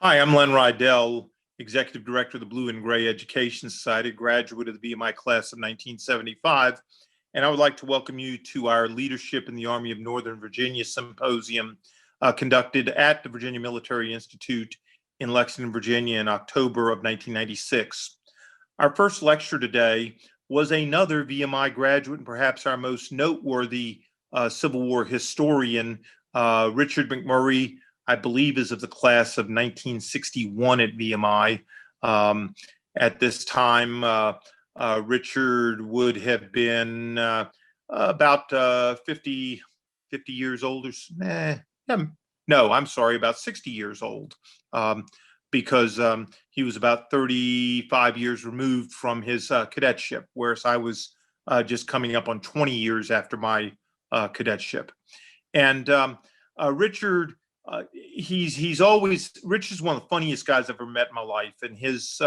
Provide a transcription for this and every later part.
Hi, I'm Len Rydell, Executive Director of the Blue and Gray Education Society, graduate of the BMI class of 1975. And I would like to welcome you to our Leadership in the Army of Northern Virginia Symposium conducted at the Virginia Military Institute in Lexington, Virginia in October of 1996. Our first lecture today was another VMI graduate and perhaps our most noteworthy Civil War historian, Richard McMurray, I believe is of the class of 1961 at VMI. At this time, Richard would have been about 50 years old about 60 years old, because he was about 35 years removed from his cadetship, whereas I was just coming up on 20 years after my cadetship. And Richard, Rich is one of the funniest guys I've ever met in my life, and his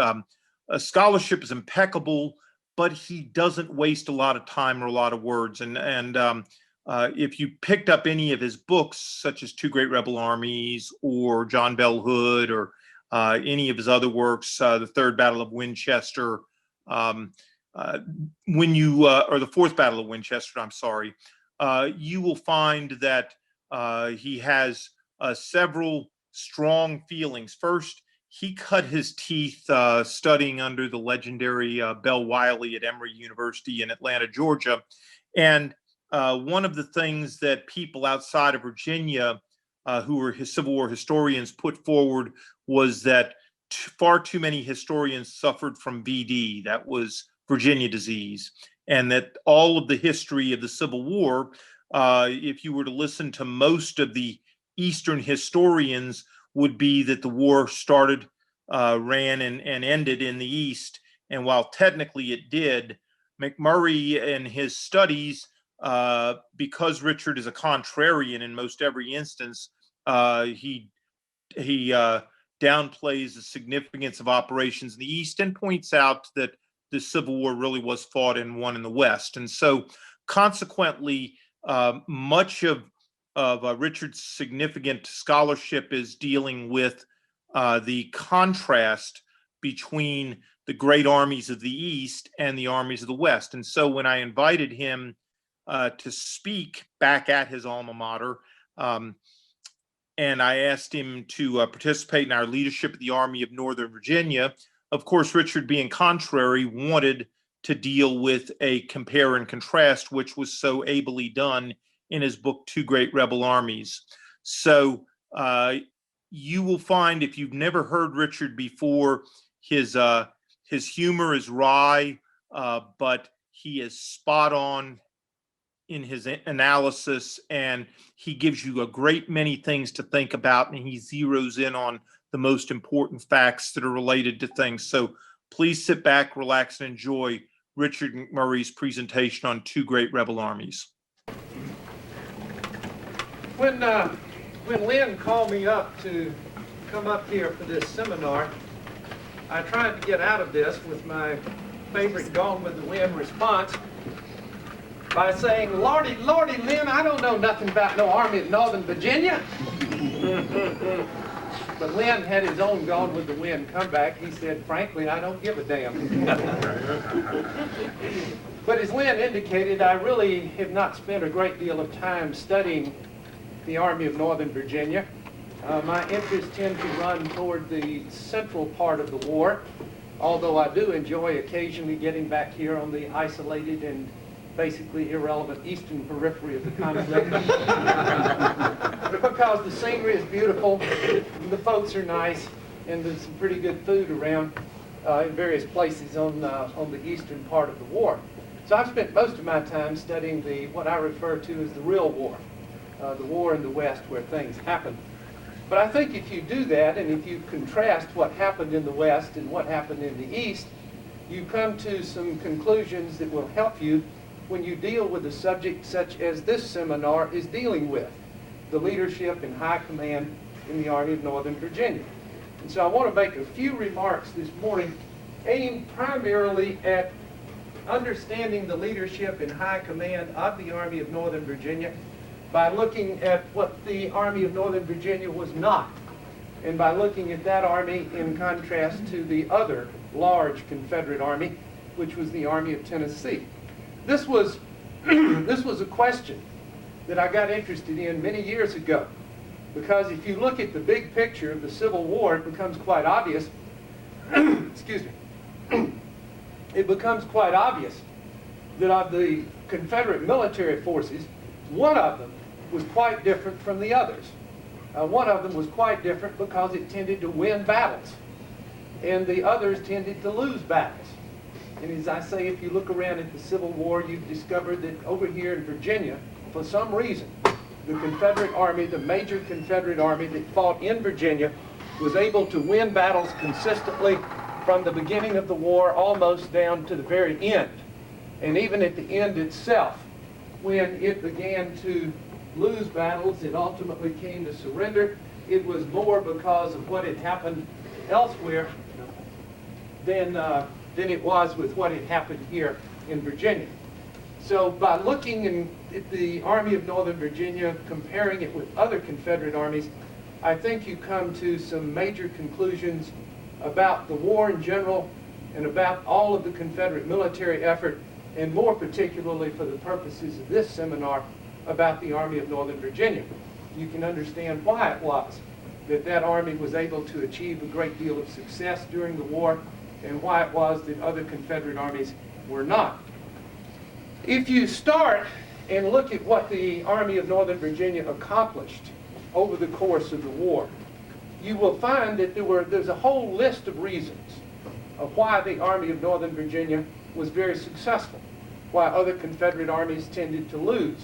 scholarship is impeccable, but he doesn't waste a lot of time or a lot of words. And if you picked up any of his books, such as Two Great Rebel Armies or John Bell Hood, or any of his other works, the Third Battle of Winchester, or the Fourth Battle of Winchester, I'm sorry, you will find that he has several strong feelings. First, he cut his teeth studying under the legendary Bell Wiley at Emory University in Atlanta, Georgia. And one of the things that people outside of Virginia who were his Civil War historians put forward was that far too many historians suffered from VD, that was Virginia disease, and that all of the history of the Civil War, if you were to listen to most of the Eastern historians, would be that the war started, ran, and ended in the East. And while technically it did, McMurray in his studies, because Richard is a contrarian in most every instance, he downplays the significance of operations in the East and points out that the Civil War really was fought and won in the West. And so consequently, much of Richard's significant scholarship is dealing with the contrast between the great armies of the East and the armies of the West. And so when I invited him to speak back at his alma mater, and I asked him to participate in our Leadership of the Army of Northern Virginia, of course, Richard, being contrary, wanted to deal with a compare and contrast, which was so ably done in his book, Two Great Rebel Armies. So you will find, if you've never heard Richard before, his humor is wry, but he is spot on in his analysis, and he gives you a great many things to think about, and he zeroes in on the most important facts that are related to things. So please sit back, relax, and enjoy Richard McMurray's presentation on Two Great Rebel Armies. When Lynn called me up to come up here for this seminar, I tried to get out of this with my favorite Gone with the Wind response by saying, "Lordy, Lordy, Lynn, I don't know nothing about no Army of Northern Virginia." But Lynn had his own Gone with the Wind comeback. He said, "Frankly, I don't give a damn." But as Lynn indicated, I really have not spent a great deal of time studying the Army of Northern Virginia. My interests tend to run toward the central part of the war, although I do enjoy occasionally getting back here on the isolated and basically irrelevant eastern periphery of the conflict. Because the scenery is beautiful, the folks are nice, and there's some pretty good food around in various places on the eastern part of the war. So I've spent most of my time studying what I refer to as the real war, the war in the West where things happen. But I think if you do that, and if you contrast what happened in the West and what happened in the East, you come to some conclusions that will help you when you deal with a subject such as this seminar is dealing with, the leadership and high command in the Army of Northern Virginia. And so I want to make a few remarks this morning aimed primarily at understanding the leadership and high command of the Army of Northern Virginia by looking at what the Army of Northern Virginia was not. and by looking at that army in contrast to the other large Confederate army, which was the Army of Tennessee. This was, this was a question that I got interested in many years ago, because if you look at the big picture of the Civil War, it becomes quite obvious, excuse me, it becomes quite obvious that of the Confederate military forces, one of them was quite different from the others. One of them was quite different because it tended to win battles, and the others tended to lose battles. And as I say, if you look around at the Civil War, you've discovered that over here in Virginia, for some reason, the Confederate Army, the major Confederate Army that fought in Virginia, was able to win battles consistently from the beginning of the war almost down to the very end. And even at the end itself, when it began to lose battles, it ultimately came to surrender. It was more because of what had happened elsewhere than it was with what had happened here in Virginia. So by looking at the Army of Northern Virginia, comparing it with other Confederate armies, I think you come to some major conclusions about the war in general and about all of the Confederate military effort, and more particularly for the purposes of this seminar, about the Army of Northern Virginia. You can understand why it was that that army was able to achieve a great deal of success during the war, and why it was that other Confederate armies were not. If you start and look at what the Army of Northern Virginia accomplished over the course of the war, you will find that there's a whole list of reasons of why the Army of Northern Virginia was very successful, why other Confederate armies tended to lose.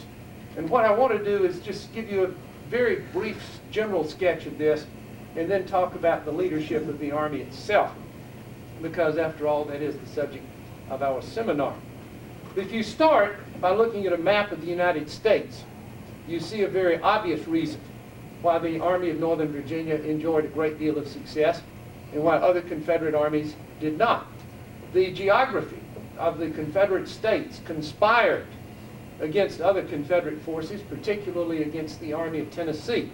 And what I want to do is just give you a very brief general sketch of this, and then talk about the leadership of the Army itself, because after all, that is the subject of our seminar. If you start by looking at a map of the United States, you see a very obvious reason why the Army of Northern Virginia enjoyed a great deal of success and why other Confederate armies did not. The geography of the Confederate states conspired against other Confederate forces, particularly against the Army of Tennessee,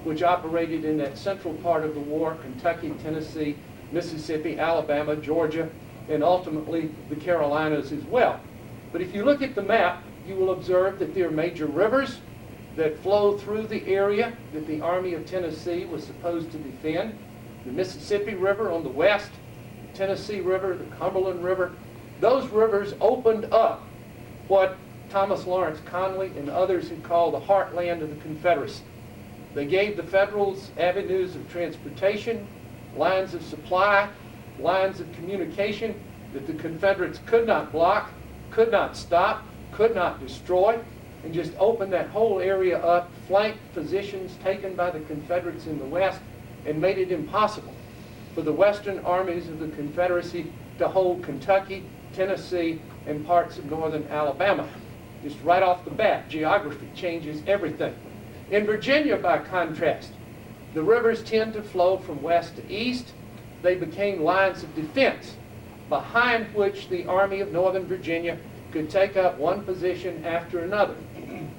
which operated in that central part of the war: Kentucky, Tennessee, Mississippi, Alabama, Georgia, and ultimately the Carolinas as well. But if you look at the map, you will observe that there are major rivers that flow through the area that the Army of Tennessee was supposed to defend. The Mississippi River on the west, the Tennessee River, the Cumberland River. Those rivers opened up what Thomas Lawrence Conley and others had called the heartland of the Confederacy. They gave the Federals avenues of transportation, lines of supply, lines of communication that the Confederates could not block, could not stop, could not destroy, and just opened that whole area up, flanked positions taken by the Confederates in the West, and made it impossible for the Western armies of the Confederacy to hold Kentucky, Tennessee, and parts of northern Alabama. Just right off the bat, geography changes everything. In Virginia, by contrast, the rivers tend to flow from west to east. They became lines of defense behind which the Army of Northern Virginia could take up one position after another.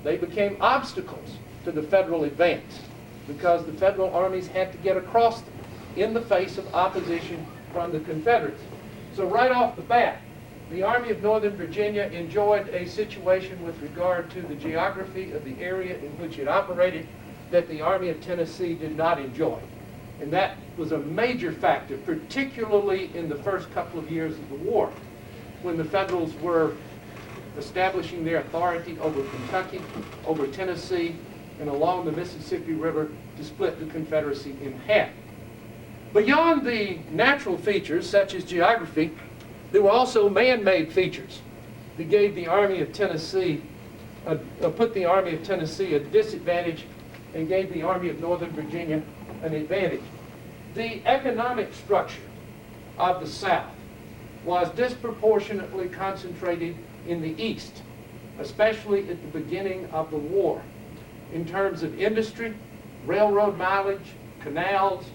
They became obstacles to the Federal advance because the Federal armies had to get across them in the face of opposition from the Confederates. So right off the bat, the Army of Northern Virginia enjoyed a situation with regard to the geography of the area in which it operated that the Army of Tennessee did not enjoy. And that was a major factor, particularly in the first couple of years of the war, when the Federals were establishing their authority over Kentucky, over Tennessee, and along the Mississippi River to split the Confederacy in half. Beyond the natural features, such as geography, there were also man-made features that gave the Army of Tennessee, put the Army of Tennessee at a disadvantage and gave the Army of Northern Virginia an advantage. The economic structure of the South was disproportionately concentrated in the East, especially at the beginning of the war, in terms of industry, railroad mileage, canals,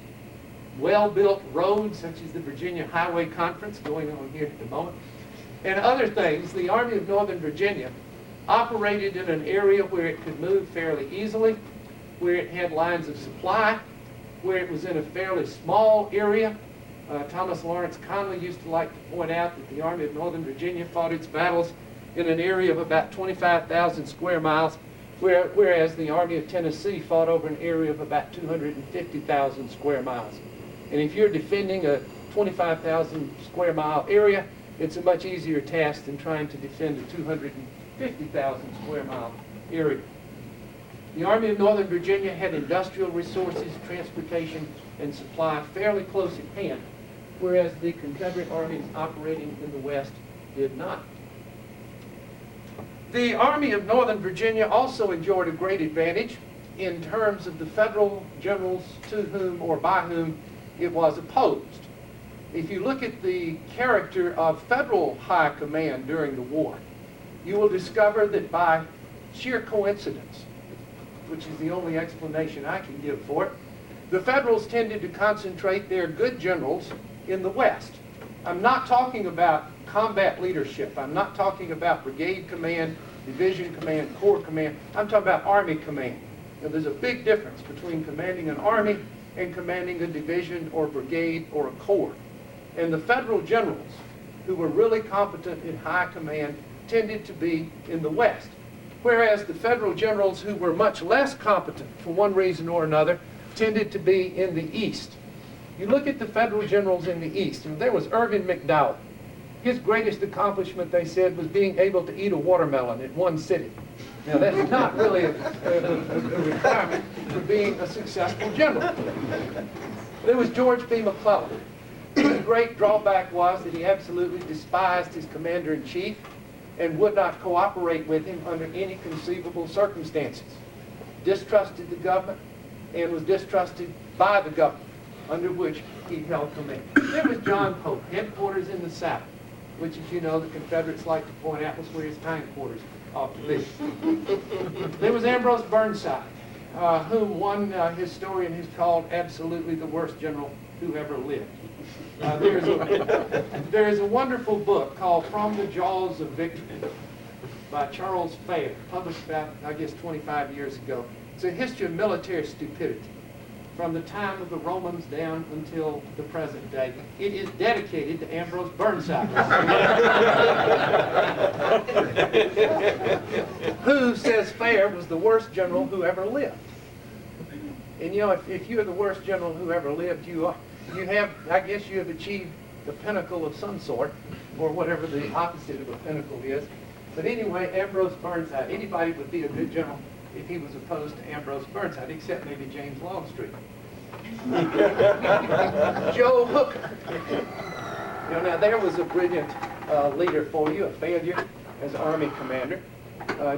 well-built roads, such as the Virginia Highway Conference going on here at the moment, and other things. The Army of Northern Virginia operated in an area where it could move fairly easily, where it had lines of supply, where it was in a fairly small area. Thomas Lawrence Conley used to like to point out that the Army of Northern Virginia fought its battles in an area of about 25,000 square miles, whereas the Army of Tennessee fought over an area of about 250,000 square miles. And if you're defending a 25,000 square mile area, it's a much easier task than trying to defend a 250,000 square mile area. The Army of Northern Virginia had industrial resources, transportation, and supply fairly close at hand, whereas the Confederate armies operating in the West did not. The Army of Northern Virginia also enjoyed a great advantage in terms of the Federal generals to whom or by whom it was opposed. If you look at the character of Federal high command during the war, you will discover that by sheer coincidence, which is the only explanation I can give for it, the Federals tended to concentrate their good generals in the West. I'm not talking about combat leadership. I'm not talking about brigade command, division command, corps command. I'm talking about army command. Now, there's a big difference between commanding an army and commanding a division or brigade or a corps. And the Federal generals, who were really competent in high command, tended to be in the West. Whereas the Federal generals who were much less competent for one reason or another tended to be in the East. You look at the Federal generals in the East, and there was Irvin McDowell. His greatest accomplishment, they said, was being able to eat a watermelon in one sitting. Now, that's not really a requirement for being a successful general. There was George B. McClellan. His great drawback was that he absolutely despised his commander-in-chief and would not cooperate with him under any conceivable circumstances. Distrusted the government and was distrusted by the government under which he held command. There was John Pope, headquarters in the South, which, as you know, the Confederates like to point out was where his hindquarters ought to be. There was Ambrose Burnside, whom one historian has called absolutely the worst general who ever lived. There is a wonderful book called From the Jaws of Victory by Charles Fair, published about, I guess, 25 years ago. It's a history of military stupidity from the time of the Romans down until the present day. It is dedicated to Ambrose Burnside, who, says Fair, was the worst general who ever lived. And you know, if you're the worst general who ever lived, I guess you have achieved the pinnacle of some sort, or whatever the opposite of a pinnacle is. But anyway, Ambrose Burnside, anybody would be a good general if he was opposed to Ambrose Burnside, except maybe James Longstreet. Joe Hooker. You know, now there was a brilliant leader for you, a failure as Army commander.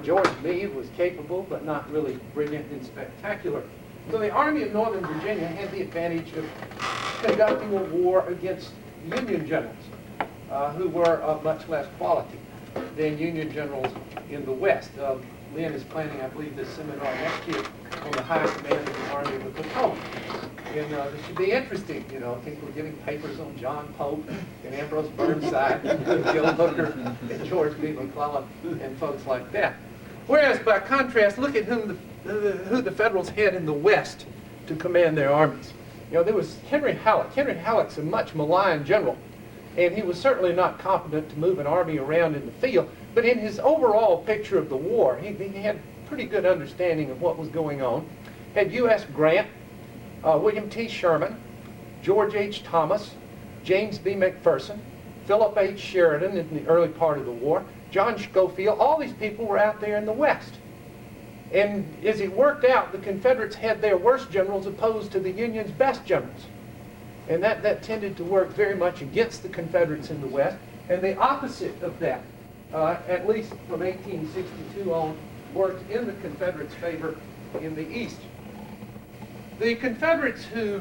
George Meade was capable, but not really brilliant and spectacular. So the Army of Northern Virginia had the advantage of conducting a war against Union generals who were of much less quality than Union generals in the West. Lynn is planning, I believe, this seminar next year on the high command of the Army of the Potomac. And this should be interesting, you know, people are giving papers on John Pope and Ambrose Burnside and Joe Hooker and George B. McClellan and folks like that. Whereas, by contrast, look at who the Federals had in the West to command their armies. You know, there was Henry Halleck. Henry Halleck's a much maligned general, and he was certainly not competent to move an army around in the field, but in his overall picture of the war, he had pretty good understanding of what was going on. Had U.S. Grant, William T. Sherman, George H. Thomas, James B. McPherson, Philip H. Sheridan in the early part of the war, John Schofield, all these people were out there in the West. And as it worked out, the Confederates had their worst generals opposed to the Union's best generals. And that tended to work very much against the Confederates in the West. And the opposite of that, at least from 1862 on, worked in the Confederates' favor in the East. The Confederates who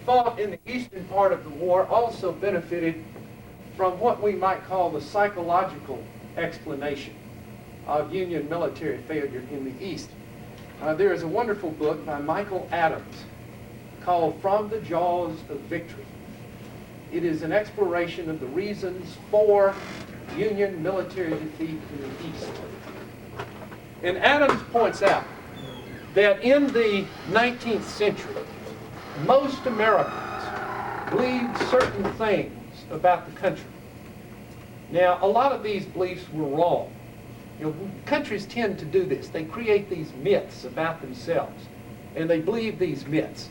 fought in the eastern part of the war also benefited from what we might call the psychological explanation of Union military failure in the East. There is a wonderful book by Michael Adams called From the Jaws of Victory. It is an exploration of the reasons for Union military defeat in the East. And Adams points out that in the 19th century, most Americans believed certain things about the country. Now, a lot of these beliefs were wrong. You know, countries tend to do this. They create these myths about themselves, and they believe these myths.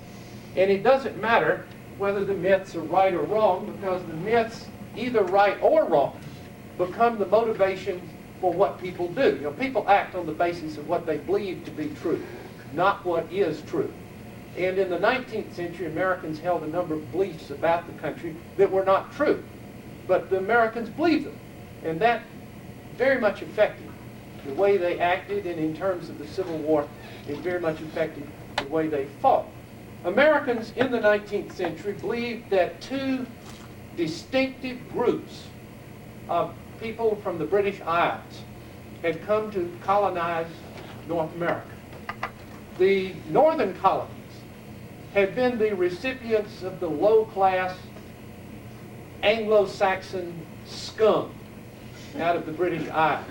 And it doesn't matter whether the myths are right or wrong, because the myths, either right or wrong, become the motivation for what people do. You know, people act on the basis of what they believe to be true, not what is true. And in the 19th century, Americans held a number of beliefs about the country that were not true. But the Americans believed them. And that very much affected the way they acted, and in terms of the Civil War, it very much affected the way they fought. Americans in the 19th century believed that two distinctive groups of people from the British Isles had come to colonize North America. The northern colonies had been the recipients of the low-class Anglo-Saxon scum out of the British Isles.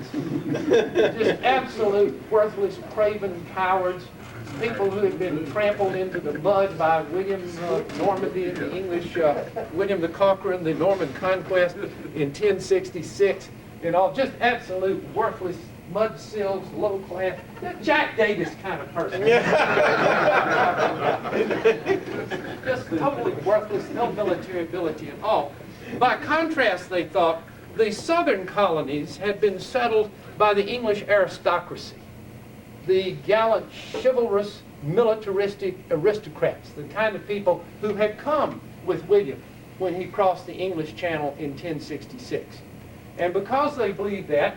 Just absolute worthless, craven cowards, people who had been trampled into the mud by William Normandy and the English, William the Conqueror and the Norman Conquest in 1066, and all just absolute worthless, mud-sills, low-class, Jack Davis kind of person. Just totally worthless, no military ability at all. By contrast, they thought, the southern colonies had been settled by the English aristocracy, the gallant, chivalrous, militaristic aristocrats, the kind of people who had come with William when he crossed the English Channel in 1066. And because they believed that,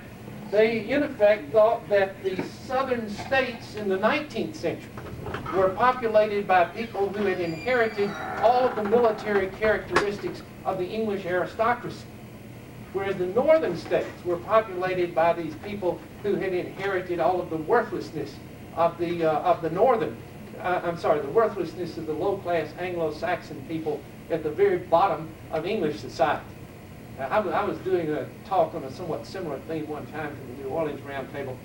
they in effect thought that the southern states in the 19th century were populated by people who had inherited all of the military characteristics of the English aristocracy, whereas the northern states were populated by these people who had inherited all of the worthlessness of the the worthlessness of the low-class Anglo-Saxon people at the very bottom of English society. I was doing a talk on a somewhat similar theme one time to the New Orleans Round Table,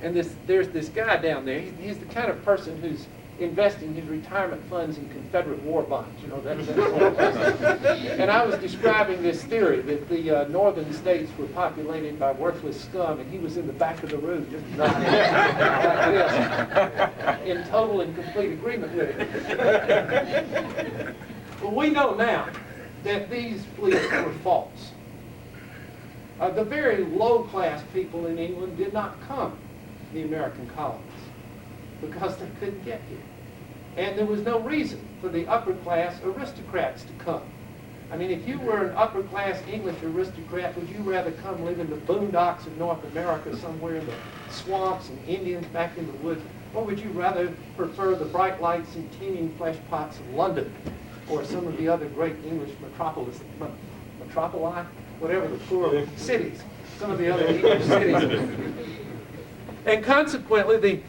and there's this guy down there. He's the kind of person who's investing his retirement funds in Confederate war bonds, you know, that sort of person. And I was describing this theory that the northern states were populated by worthless scum, and he was in the back of the room just nodding like this, in total and complete agreement with it. Well, we know now that these beliefs were false. The very low-class people in England did not come to the American colonies because they couldn't get here. And there was no reason for the upper-class aristocrats to come. I mean, if you were an upper-class English aristocrat, would you rather come live in the boondocks of North America, somewhere in the swamps and Indians back in the woods, or would you rather prefer the bright lights and teeming flesh pots of London, or some of the other great English metropoli, whatever the plural cities, some of the other English cities? And consequently,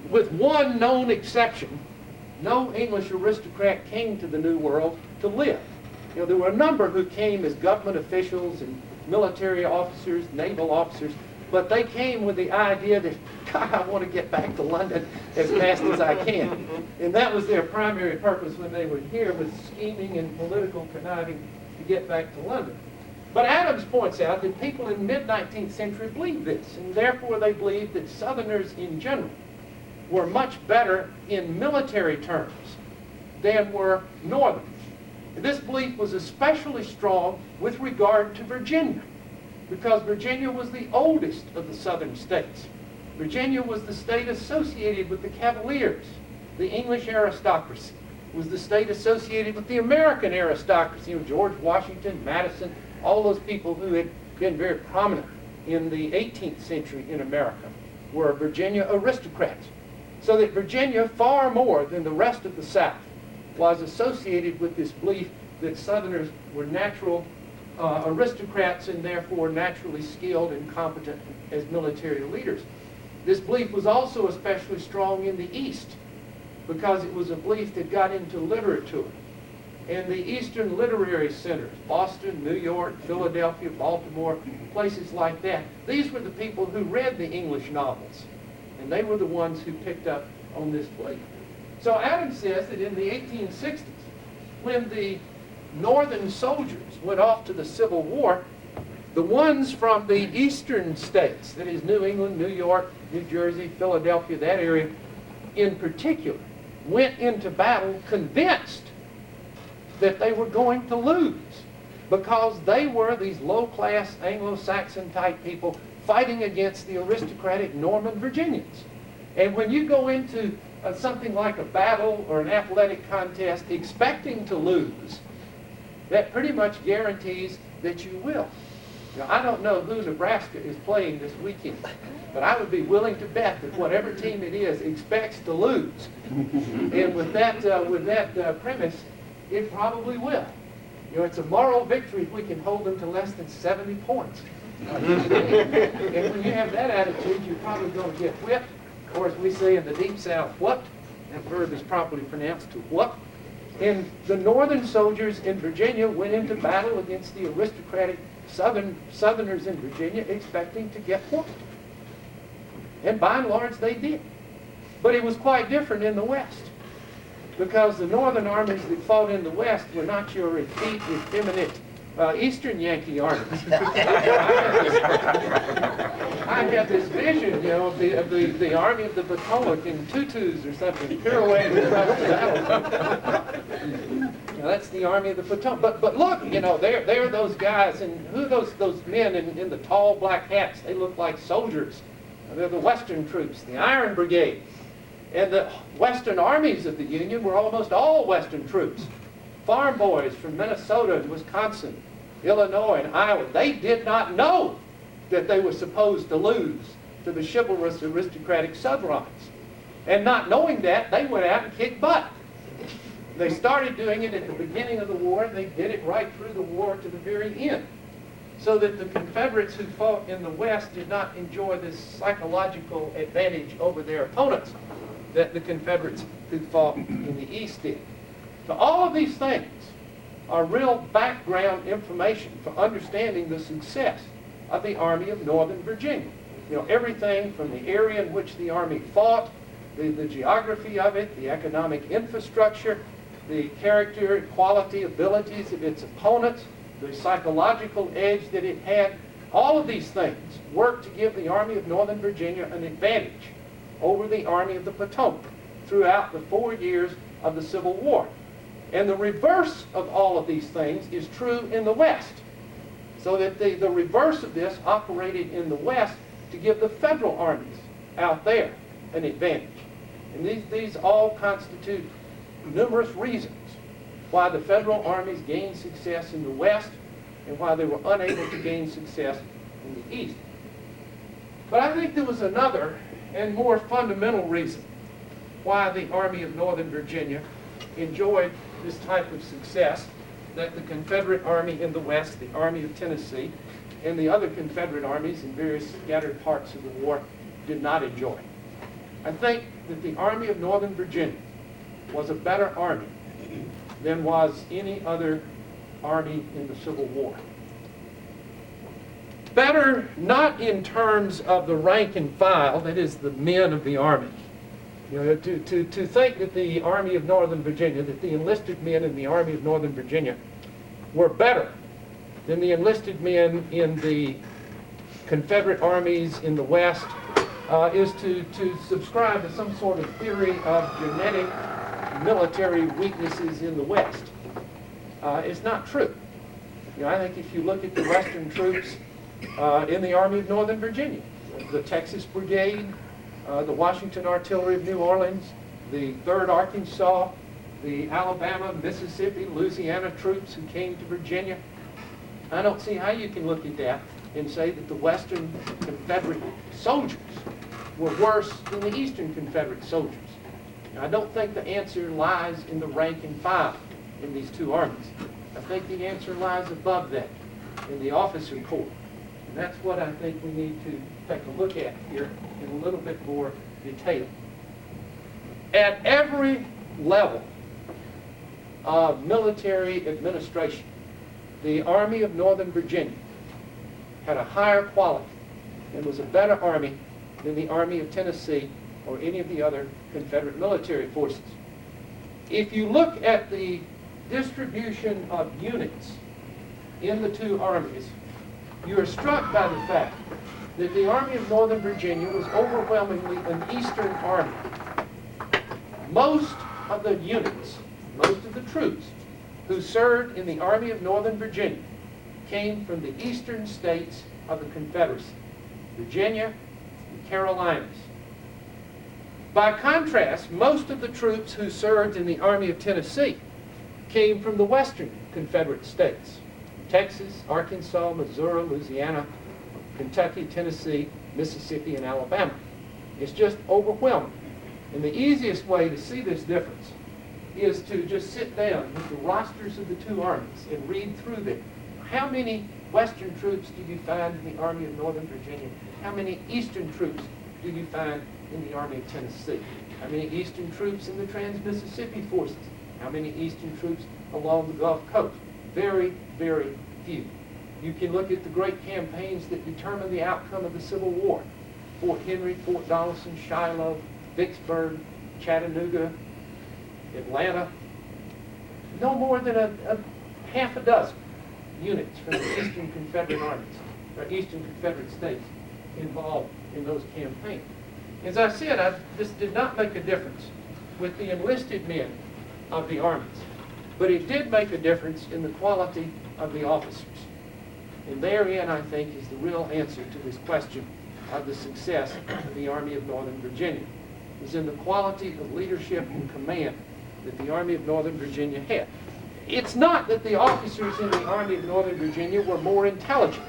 with one known exception, no English aristocrat came to the New World to live. You know, there were a number who came as government officials and military officers, naval officers, but they came with the idea that, God, I want to get back to London as fast as I can. And that was their primary purpose when they were here, was scheming and political conniving to get back to London. But Adams points out that people in the mid-19th century believed this, and therefore they believed that Southerners in general were much better in military terms than were Northerners. This belief was especially strong with regard to Virginia, because Virginia was the oldest of the southern states. Virginia was the state associated with the Cavaliers, the English aristocracy. It was the state associated with the American aristocracy, you know, George Washington, Madison, all those people who had been very prominent in the 18th century in America were Virginia aristocrats. So that Virginia, far more than the rest of the South, was associated with this belief that Southerners were natural aristocrats and therefore naturally skilled and competent as military leaders. This belief was also especially strong in the East because it was a belief that got into literature. And the Eastern literary centers, Boston, New York, Philadelphia, Baltimore, places like that, these were the people who read the English novels. And they were the ones who picked up on this belief. So Adams says that in the 1860s, when the Northern soldiers went off to the Civil War, the ones from the eastern states, that is New England, New York, New Jersey, Philadelphia, that area in particular, went into battle convinced that they were going to lose because they were these low-class Anglo-Saxon type people fighting against the aristocratic Norman Virginians. And when you go into something like a battle or an athletic contest expecting to lose, that pretty much guarantees that you will. Now, I don't know who Nebraska is playing this weekend, but I would be willing to bet that whatever team it is expects to lose. And with that premise, it probably will. You know, it's a moral victory if we can hold them to less than 70 points. And when you have that attitude, you're probably going to get whipped, or as we say in the Deep South, whooped. That verb is properly pronounced to whoop. And the Northern soldiers in Virginia went into battle against the aristocratic Southerners in Virginia expecting to get whooped. And by and large, they did. But it was quite different in the West, because the Northern armies that fought in the West were not your effete, effeminate Eastern Yankee armies. I had this vision, you know, of the Army of the Potomac in tutus or something, pirouetting across the battle. Now, that's the Army of the Potomac. But look, you know, there are those guys, and who are those men in the tall black hats? They look like soldiers. They're the Western troops, the Iron Brigade. And the Western armies of the Union were almost all Western troops. Farm boys from Minnesota and Wisconsin, Illinois and Iowa, they did not know that they were supposed to lose to the chivalrous aristocratic Southrons. And not knowing that, they went out and kicked butt. They started doing it at the beginning of the war, and they did it right through the war to the very end. So that the Confederates who fought in the West did not enjoy this psychological advantage over their opponents that the Confederates who fought in the East did. So all of these things are real background information for understanding the success of the Army of Northern Virginia. You know, everything from the area in which the Army fought, the geography of it, the economic infrastructure, the character, quality, abilities of its opponents, the psychological edge that it had. All of these things worked to give the Army of Northern Virginia an advantage over the Army of the Potomac throughout the 4 years of the Civil War. And the reverse of all of these things is true in the West. So that the reverse of this operated in the West to give the federal armies out there an advantage. And these all constitute numerous reasons why the federal armies gained success in the West and why they were unable to gain success in the East. But I think there was another and more fundamental reason why the Army of Northern Virginia enjoyed this type of success that the Confederate Army in the West, the Army of Tennessee, and the other Confederate armies in various scattered parts of the war did not enjoy. I think that the Army of Northern Virginia was a better army than was any other army in the Civil War. Better not in terms of the rank and file, that is the men of the army. You know, to think that the Army of Northern Virginia, that the enlisted men in the Army of Northern Virginia were better than the enlisted men in the Confederate armies in the West is to subscribe to some sort of theory of genetic military weaknesses in the West. It's not true. You know, I think if you look at the Western troops in the Army of Northern Virginia, the Texas Brigade, the Washington Artillery of New Orleans, the 3rd Arkansas, the Alabama, Mississippi, Louisiana troops who came to Virginia. I don't see how you can look at that and say that the Western Confederate soldiers were worse than the Eastern Confederate soldiers. Now, I don't think the answer lies in the rank and file in these two armies. I think the answer lies above that, in the officer corps. And that's what I think we need to take a look at here in a little bit more detail. At every level of military administration, the Army of Northern Virginia had a higher quality and was a better army than the Army of Tennessee or any of the other Confederate military forces. If you look at the distribution of units in the two armies, you are struck by the fact that the Army of Northern Virginia was overwhelmingly an Eastern Army. Most of the units, most of the troops who served in the Army of Northern Virginia came from the eastern states of the Confederacy, Virginia and Carolinas. By contrast, most of the troops who served in the Army of Tennessee came from the western Confederate states, Texas, Arkansas, Missouri, Louisiana, Kentucky, Tennessee, Mississippi, and Alabama. It's just overwhelming. And the easiest way to see this difference is to just sit down with the rosters of the two armies and read through them. How many western troops do you find in the Army of Northern Virginia? How many eastern troops do you find in the Army of Tennessee? How many eastern troops in the Trans-Mississippi forces? How many eastern troops along the Gulf Coast? Very, very few. You can look at the great campaigns that determined the outcome of the Civil War. Fort Henry, Fort Donelson, Shiloh, Vicksburg, Chattanooga, Atlanta. No more than a half a dozen units from the Eastern Confederate armies, or Eastern Confederate states, involved in those campaigns. As I said, this did not make a difference with the enlisted men of the armies, but it did make a difference in the quality of the officers. And therein, I think, is the real answer to this question of the success of the Army of Northern Virginia. It was in the quality of leadership and command that the Army of Northern Virginia had. It's not that the officers in the Army of Northern Virginia were more intelligent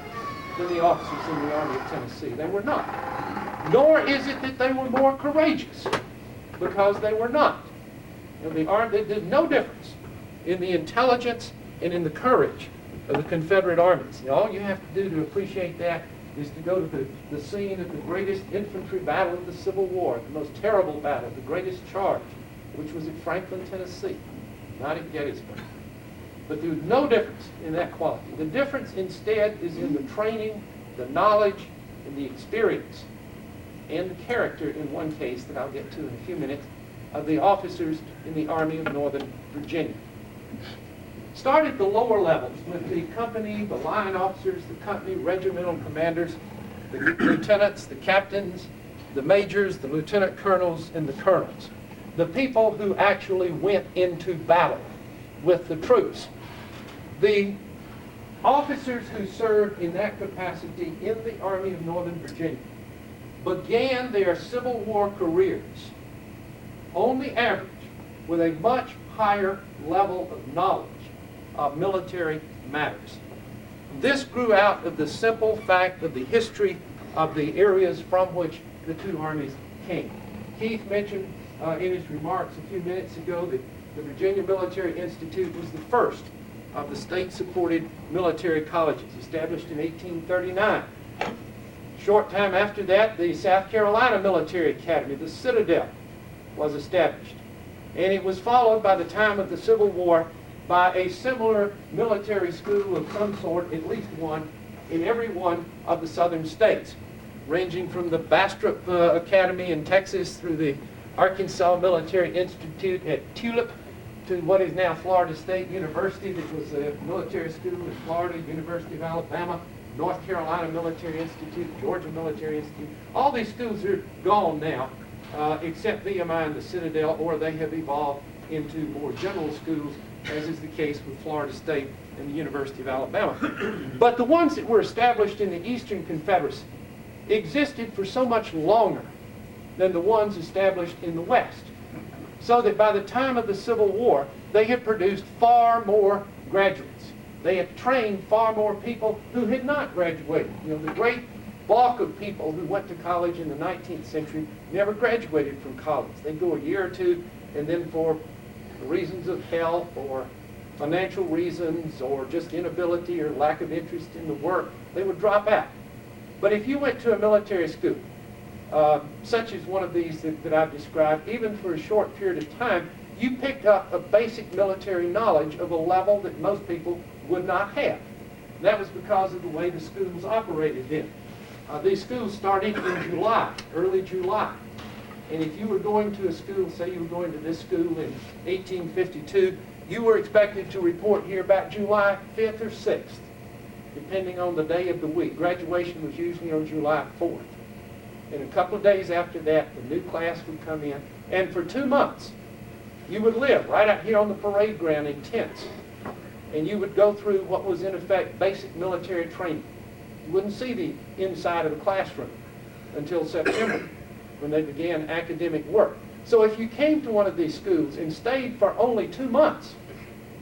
than the officers in the Army of Tennessee. They were not. Nor is it that they were more courageous, because they were not. There's no difference in the intelligence and in the courage of the Confederate armies. And all you have to do to appreciate that is to go to the scene of the greatest infantry battle of the Civil War, the most terrible battle, the greatest charge, which was at Franklin, Tennessee, not at Gettysburg. But there was no difference in that quality. The difference instead is in the training, the knowledge, and the experience, and the character, in one case that I'll get to in a few minutes, of the officers in the Army of Northern Virginia. Started at the lower levels with the company, the line officers, the company, regimental commanders, the lieutenants, the captains, the majors, the lieutenant colonels, and the colonels. The people who actually went into battle with the troops. The officers who served in that capacity in the Army of Northern Virginia began their Civil War careers on the average with a much higher level of knowledge of military matters. This grew out of the simple fact of the history of the areas from which the two armies came. Keith mentioned in his remarks a few minutes ago that the Virginia Military Institute was the first of the state-supported military colleges, established in 1839. Short time after that, the South Carolina Military Academy, the Citadel, was established. And it was followed by the time of the Civil War by a similar military school of some sort, at least one, in every one of the southern states, ranging from the Bastrop Academy in Texas through the Arkansas Military Institute at Tulip to what is now Florida State University, that was a military school in Florida, University of Alabama, North Carolina Military Institute, Georgia Military Institute. All these schools are gone now, except VMI and the Citadel, or they have evolved into more general schools, as is the case with Florida State and the University of Alabama. But the ones that were established in the Eastern Confederacy existed for so much longer than the ones established in the West, so that by the time of the Civil War, they had produced far more graduates. They had trained far more people who had not graduated. The great bulk of people who went to college in the 19th century never graduated from college. They'd go a year or two, and then for reasons of health or financial reasons or just inability or lack of interest in the work, they would drop out. But if you went to a military school, such as one of these that I've described, even for a short period of time, you picked up a basic military knowledge of a level that most people would not have. And that was because of the way the schools operated then. These schools started in July, early July. And if you were going to a school, say you were going to this school in 1852, You were expected to report here about July 5th or 6th, depending on the day of the week. Graduation was usually on July 4th. And a couple of days after that, the new class would come in. And for 2 months, you would live right out here on the parade ground in tents. And you would go through what was in effect basic military training. You wouldn't see the inside of the classroom until September, when they began academic work. So if you came to one of these schools and stayed for only 2 months,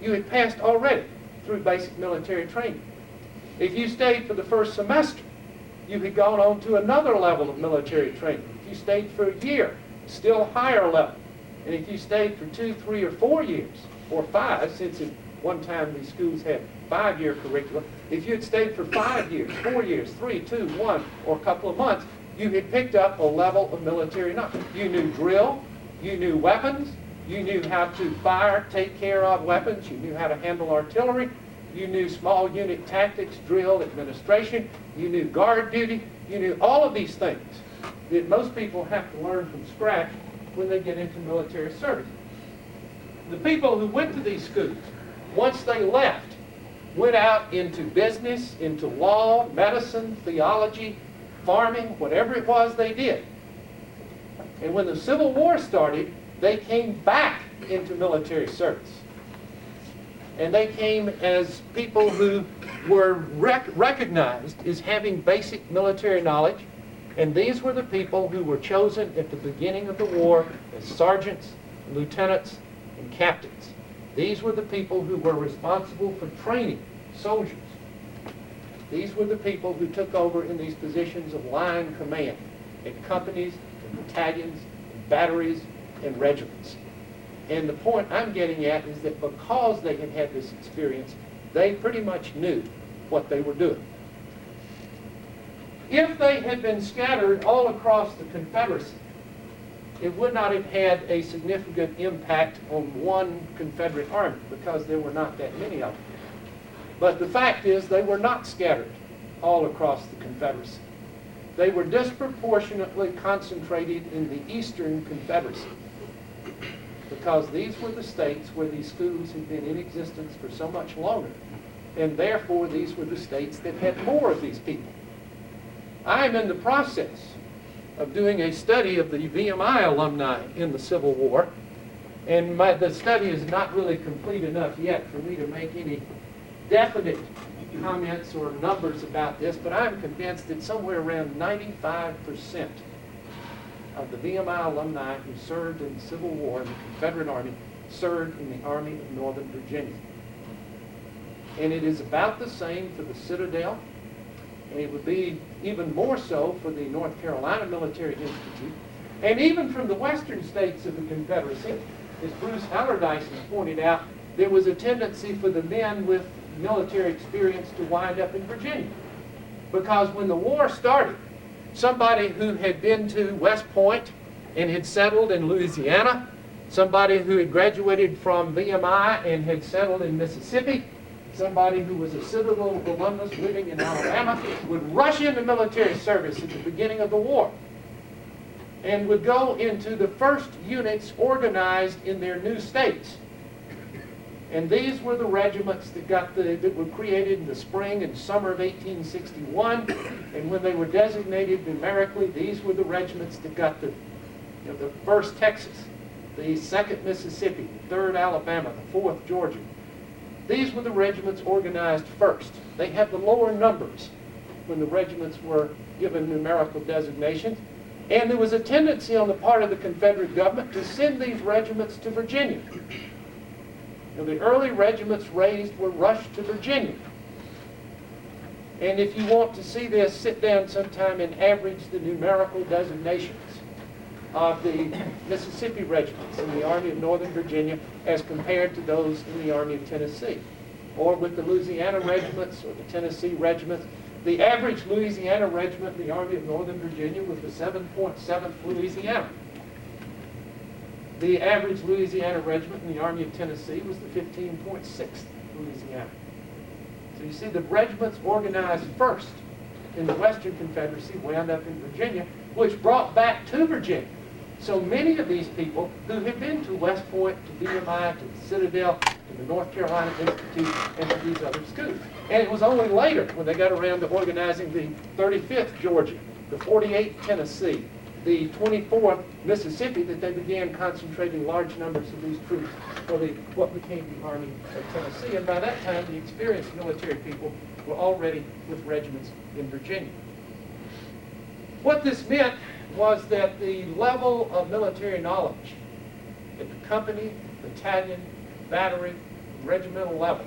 you had passed already through basic military training. If you stayed for the first semester, you had gone on to another level of military training. If you stayed for a year, still higher level. And if you stayed for 2, 3, or 4 years, or 5, since at one time these schools had 5-year curricula, if you had stayed for 5 years, 4 years, 3, 2, 1, or a couple of months, you had picked up a level of military knowledge. You knew drill, you knew weapons, you knew how to fire, take care of weapons, you knew how to handle artillery, you knew small unit tactics, drill, administration, you knew guard duty, you knew all of these things that most people have to learn from scratch when they get into military service. The people who went to these schools, once they left, went out into business, into law, medicine, theology, farming, whatever it was they did. And when the Civil War started, they came back into military service. And they came as people who were recognized as having basic military knowledge. And these were the people who were chosen at the beginning of the war as sergeants, lieutenants, and captains. These were the people who were responsible for training soldiers. These were the people who took over in these positions of line command in companies, in battalions, in batteries, and regiments. And the point I'm getting at is that because they had had this experience, they pretty much knew what they were doing. If they had been scattered all across the Confederacy, it would not have had a significant impact on one Confederate army because there were not that many of them. But the fact is they were not scattered all across the Confederacy. They were disproportionately concentrated in the Eastern Confederacy because these were the states where these schools had been in existence for so much longer. And therefore, these were the states that had more of these people. I am in the process of doing a study of the VMI alumni in the Civil War, and the study is not really complete enough yet for me to make any definite comments or numbers about this, but I'm convinced that somewhere around 95% of the VMI alumni who served in the Civil War in the Confederate Army served in the Army of Northern Virginia. And it is about the same for the Citadel, and it would be even more so for the North Carolina Military Institute, and even from the western states of the Confederacy. As Bruce Allardyce has pointed out, there was a tendency for the men with military experience to wind up in Virginia. Because when the war started, somebody who had been to West Point and had settled in Louisiana, somebody who had graduated from VMI and had settled in Mississippi, somebody who was a Citadel alumnus living in Alabama, would rush into military service at the beginning of the war and would go into the first units organized in their new states. And these were the regiments that were created in the spring and summer of 1861. And when they were designated numerically, these were the regiments that got the 1st Texas, the 2nd Mississippi, the 3rd Alabama, the 4th Georgia. These were the regiments organized first. They had the lower numbers when the regiments were given numerical designations. And there was a tendency on the part of the Confederate government to send these regiments to Virginia. Now, the early regiments raised were rushed to Virginia. And if you want to see this, sit down sometime and average the numerical designations of the Mississippi regiments in the Army of Northern Virginia as compared to those in the Army of Tennessee. Or with the Louisiana regiments or the Tennessee regiments. The average Louisiana regiment in the Army of Northern Virginia was the 7.7th Louisiana. The average Louisiana regiment in the Army of Tennessee was the 15.6th Louisiana. So you see the regiments organized first in the Western Confederacy wound up in Virginia, which brought back to Virginia So many of these people who had been to West Point, to BMI, to the Citadel, to the North Carolina Institute, and to these other schools. And it was only later when they got around to organizing the 35th Georgia, the 48th Tennessee, the 24th Mississippi that they began concentrating large numbers of these troops for what became the Army of Tennessee. And by that time, the experienced military people were already with regiments in Virginia. What this meant was that the level of military knowledge at the company, battalion, battery, regimental level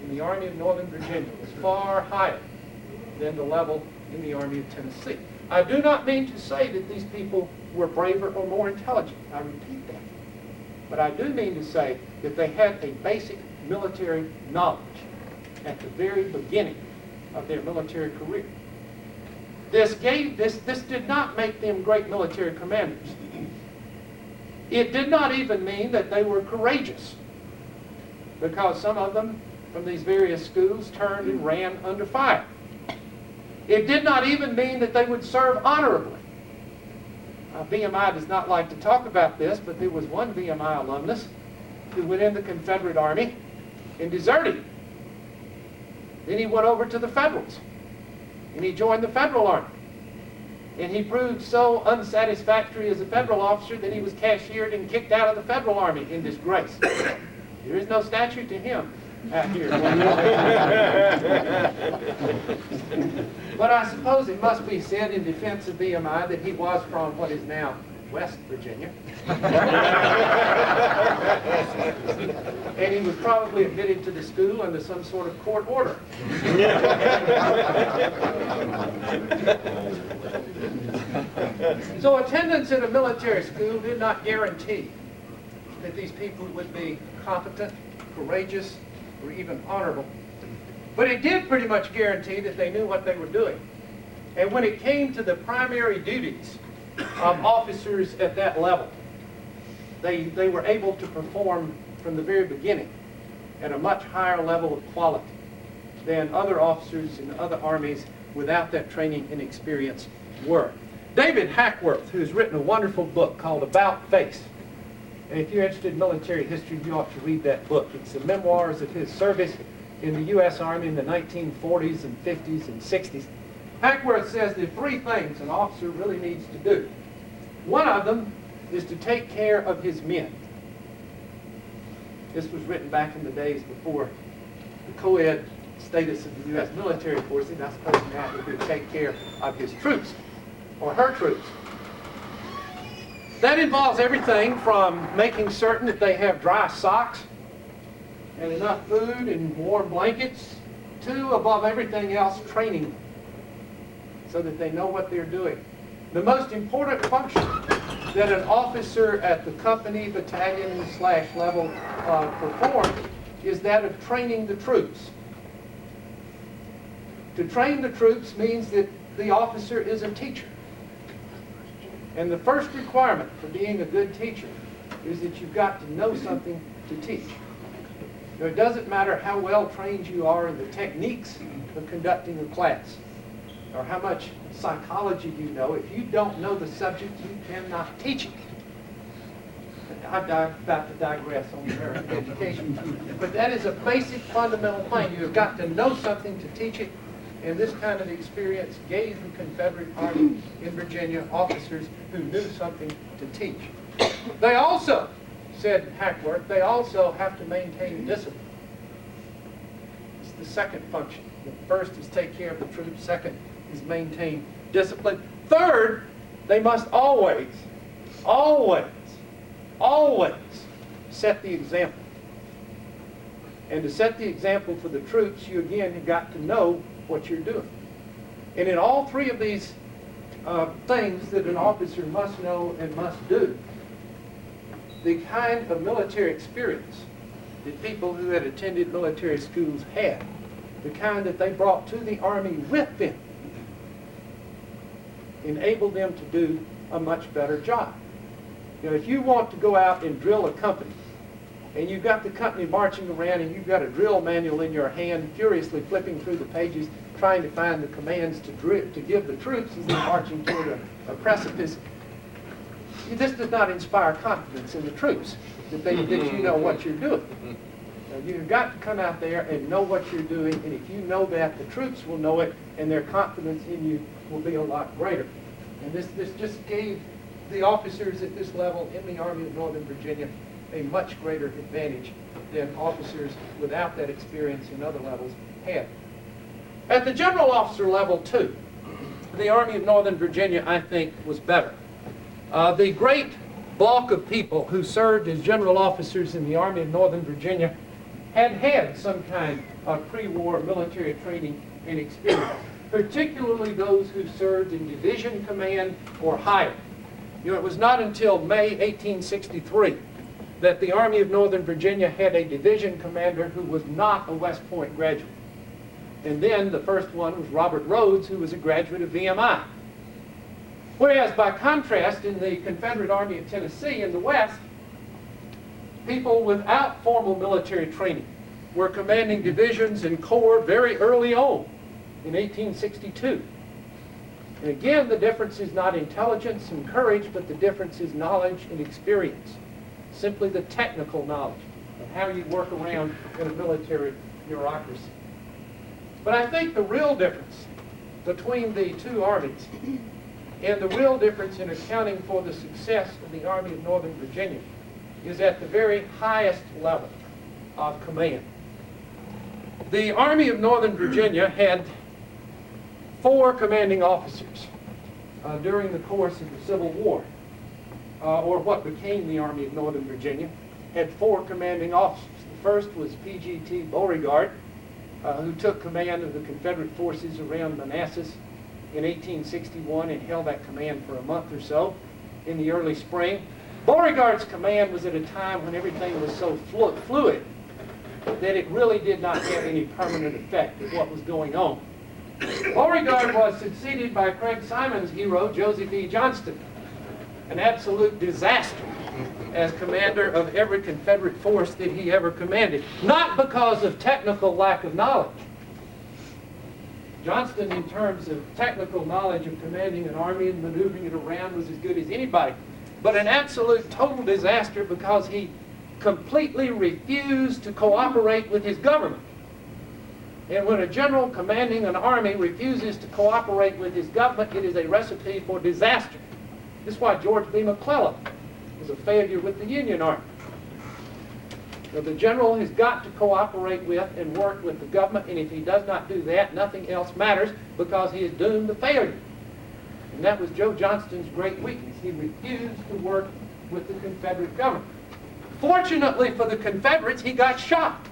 in the Army of Northern Virginia was far higher than the level in the Army of Tennessee. I do not mean to say that these people were braver or more intelligent. I repeat that. But I do mean to say that they had a basic military knowledge at the very beginning of their military career. This did not make them great military commanders. It did not even mean that they were courageous, because some of them from these various schools turned and ran under fire. It did not even mean that they would serve honorably. BMI does not like to talk about this, but there was one BMI alumnus who went in the Confederate Army and deserted. Then he went over to the Federals, and he joined the Federal Army. And he proved so unsatisfactory as a Federal officer that he was cashiered and kicked out of the Federal Army in disgrace. There is no statute to him out here. But I suppose it must be said in defense of BMI that he was from what is now West Virginia. And he was probably admitted to the school under some sort of court order. So attendance at a military school did not guarantee that these people would be competent, courageous, or even honorable. But it did pretty much guarantee that they knew what they were doing. And when it came to the primary duties of officers at that level, they were able to perform from the very beginning at a much higher level of quality than other officers in other armies without that training and experience were. David Hackworth, who's written a wonderful book called About Face, and if you're interested in military history, you ought to read that book. It's the memoirs of his service in the U.S. Army in the 1940s and 50s and 60s. Hackworth says there are three things an officer really needs to do. One of them is to take care of his men. This was written back in the days before the co-ed status of the U.S. military forces. I suppose now it would take care of his troops or her troops. That involves everything from making certain that they have dry socks and enough food and warm blankets to, above everything else, training so that they know what they're doing. The most important function that an officer at the company, battalion, / level performs is that of training the troops. To train the troops means that the officer is a teacher. And the first requirement for being a good teacher is that you've got to know something to teach. Now, it doesn't matter how well trained you are in the techniques of conducting a class or how much psychology you know. If you don't know the subject, you cannot teach it. I'm about to digress on American education. But that is a basic fundamental thing. You've got to know something to teach it. And this kind of experience gave the Confederate Army in Virginia officers who knew something to teach. They also, said Hackworth, they also have to maintain discipline. It's the second function. The first is take care of the troops. Second is maintain discipline. Third, they must always set the example. And to set the example for the troops, you again have got to know what you're doing. And in all three of these things that an officer must know and must do, the kind of military experience that people who had attended military schools had, the kind that they brought to the Army with them, enabled them to do a much better job. You know, if you want to go out and drill a company, and you've got the company marching around and you've got a drill manual in your hand, furiously flipping through the pages, trying to find the commands to give the troops as they're marching toward a precipice, this does not inspire confidence in the troops, that you know what you're doing. You've got to come out there and know what you're doing, and if you know that, the troops will know it, and their confidence in you will be a lot greater. And this just gave the officers at this level in the Army of Northern Virginia a much greater advantage than officers without that experience in other levels had. At the general officer level, too, the Army of Northern Virginia, I think, was better. The great bulk of people who served as general officers in the Army of Northern Virginia had some kind of pre-war military training and experience, particularly those who served in division command or higher. You know, it was not until May 1863 that the Army of Northern Virginia had a division commander who was not a West Point graduate. And then the first one was Robert Rhodes, who was a graduate of VMI. Whereas, by contrast, in the Confederate Army of Tennessee in the West, people without formal military training were commanding divisions and corps very early on, in 1862. And again, the difference is not intelligence and courage, but the difference is knowledge and experience. Simply the technical knowledge of how you work around in a military bureaucracy. But I think the real difference between the two armies, and the real difference in accounting for the success of the Army of Northern Virginia, is at the very highest level of command. The Army of Northern Virginia had 4 commanding officers during the course of the Civil War, or what became the Army of Northern Virginia, had 4 commanding officers. The first was P.G.T. Beauregard, who took command of the Confederate forces around Manassas in 1861 and held that command for a month or so in the early spring. Beauregard's command was at a time when everything was so fluid that it really did not have any permanent effect of what was going on. Beauregard was succeeded by Craig Simon's hero, Joseph E. Johnston, an absolute disaster as commander of every Confederate force that he ever commanded, not because of technical lack of knowledge. Johnston, in terms of technical knowledge of commanding an army and maneuvering it around, was as good as anybody, but an absolute total disaster because he completely refused to cooperate with his government. And when a general commanding an army refuses to cooperate with his government, it is a recipe for disaster. This is why George B. McClellan was a failure with the Union Army. Now, the general has got to cooperate with and work with the government, and if he does not do that, nothing else matters because he is doomed to failure. And that was Joe Johnston's great weakness. He refused to work with the Confederate government. Fortunately for the Confederates, he got shot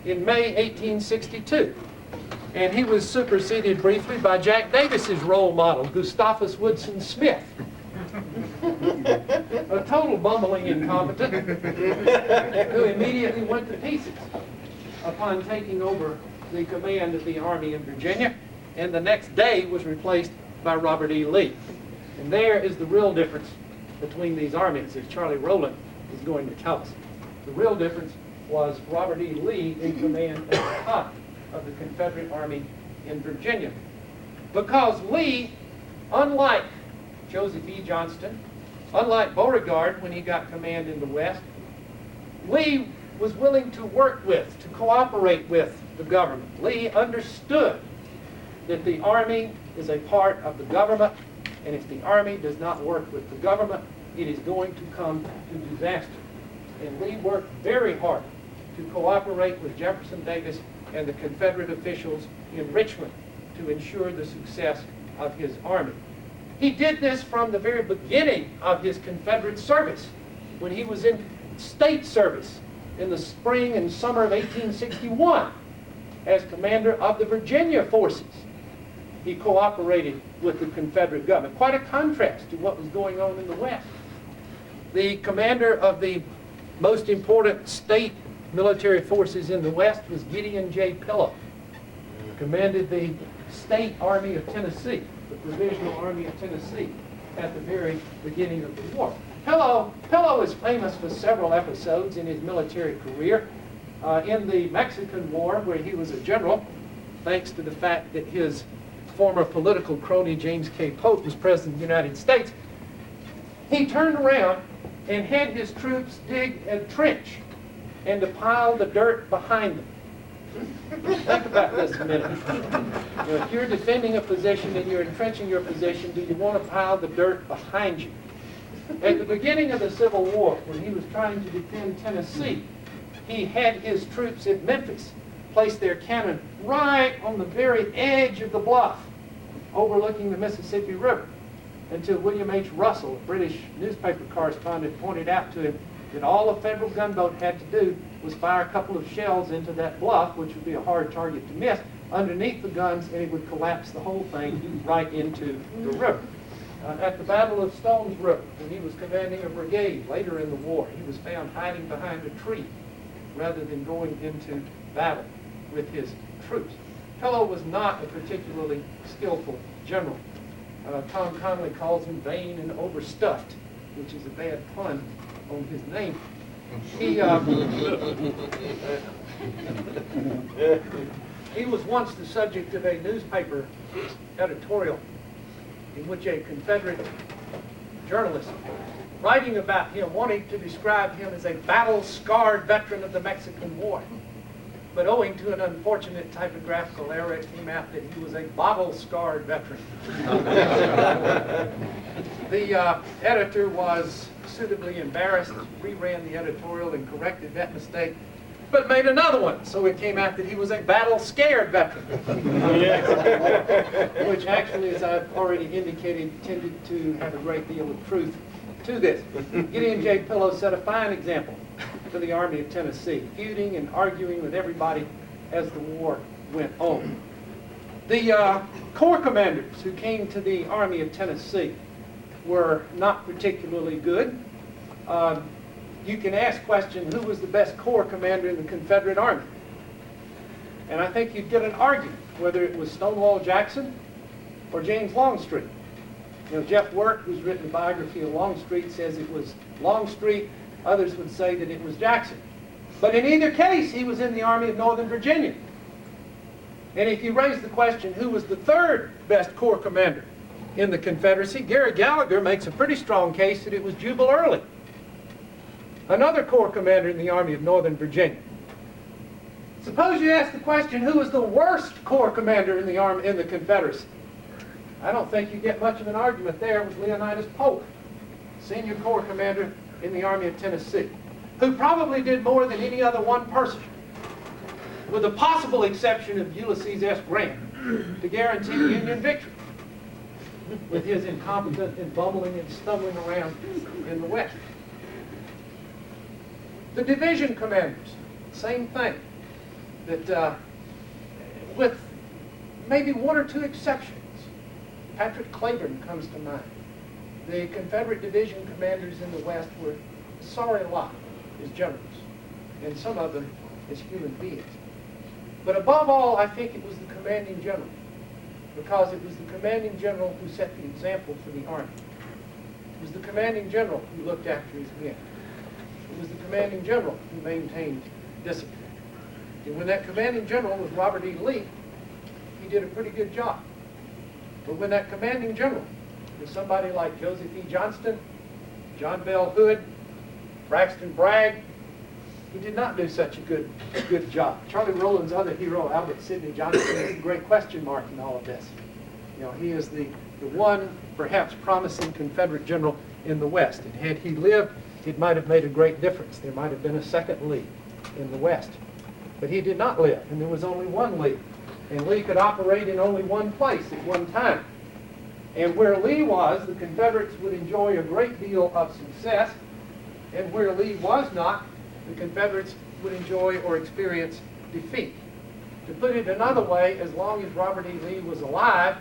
in May 1862. And he was superseded briefly by Jack Davis's role model, Gustavus Woodson Smith. A total bumbling incompetent who immediately went to pieces upon taking over the command of the Army in Virginia, and the next day was replaced by Robert E. Lee. And there is the real difference between these armies, as Charlie Rowland is going to tell us. The real difference was Robert E. Lee in command at the top of the Confederate Army in Virginia. Because Lee, unlike Joseph E. Johnston, unlike Beauregard when he got command in the West, Lee was willing to work with, to cooperate with the government. Lee understood that the Army is a part of the government, and if the Army does not work with the government, it is going to come to disaster. And Lee worked very hard to cooperate with Jefferson Davis and the Confederate officials in Richmond to ensure the success of his army. He did this from the very beginning of his Confederate service, when he was in state service in the spring and summer of 1861 as commander of the Virginia forces. He cooperated with the Confederate government. Quite a contrast to what was going on in the West. The commander of the most important state military forces in the West was Gideon J. Pillow, who commanded the State Army of Tennessee, the Provisional Army of Tennessee, at the very beginning of the war. Pillow is famous for several episodes in his military career. In the Mexican War, where he was a general, thanks to the fact that his former political crony James K. Polk was President of the United States, He turned around and had his troops dig a trench and to pile the dirt behind them. Think about this a minute. You know, if you're defending a position and you're entrenching your position, do you want to pile the dirt behind you? At the beginning of the Civil War, when he was trying to defend Tennessee, he had his troops at Memphis place their cannon right on the very edge of the bluff overlooking the Mississippi River, until William H. Russell, a British newspaper correspondent, pointed out to him that all a Federal gunboat had to do was fire a couple of shells into that bluff, which would be a hard target to miss, underneath the guns, and it would collapse the whole thing right into the river. At the Battle of Stones River, when he was commanding a brigade later in the war, he was found hiding behind a tree rather than going into battle with his troops. Pillow was not a particularly skillful general. Tom Connolly calls him vain and overstuffed, which is a bad pun on his name. He was once the subject of a newspaper editorial in which a Confederate journalist, writing about him, wanted to describe him as a battle-scarred veteran of the Mexican War. But owing to an unfortunate typographical error, it came out that he was a bottle-scarred veteran. The editor was suitably embarrassed, reran the editorial and corrected that mistake, but made another one, so it came out that he was a battle-scared veteran. Which actually, as I've already indicated, tended to have a great deal of truth to this. Gideon J. Pillow set a fine example to the Army of Tennessee, feuding and arguing with everybody as the war went on. The corps commanders who came to the Army of Tennessee were not particularly good. You can ask question, who was the best corps commander in the Confederate Army? And I think you'd get an argument whether it was Stonewall Jackson or James Longstreet. You know, Jeff Wirt, who's written a biography of Longstreet, says it was Longstreet. Others would say that it was Jackson. But in either case, he was in the Army of Northern Virginia. And if you raise the question, who was the third best corps commander in the Confederacy, Gary Gallagher makes a pretty strong case that it was Jubal Early, another corps commander in the Army of Northern Virginia. Suppose you ask the question, who was the worst corps commander in the Confederacy? I don't think you get much of an argument there. It was Leonidas Polk, senior corps commander in the Army of Tennessee, who probably did more than any other one person, with the possible exception of Ulysses S. Grant, to guarantee Union victory, with his incompetent and bumbling and stumbling around in the West. The division commanders, same thing, that with maybe one or two exceptions. Patrick Claiborne comes to mind. The Confederate division commanders in the West were a sorry lot as generals, and some of them as human beings. But above all, I think it was the commanding general, because it was the commanding general who set the example for the Army. It was the commanding general who looked after his men. It was the commanding general who maintained discipline. And when that commanding general was Robert E. Lee, he did a pretty good job. But when that commanding general was somebody like Joseph E. Johnston, John Bell Hood, Braxton Bragg, he did not do such a good job. Charlie Rowland's other hero, Albert Sidney Johnston, is a great question mark in all of this. You know, he is the one perhaps promising Confederate general in the West. And had he lived, it might have made a great difference. There might have been a second Lee in the West. But he did not live, and there was only one Lee. And Lee could operate in only one place at one time. And where Lee was, the Confederates would enjoy a great deal of success. And where Lee was not, the Confederates would enjoy or experience defeat. To put it another way, as long as Robert E. Lee was alive,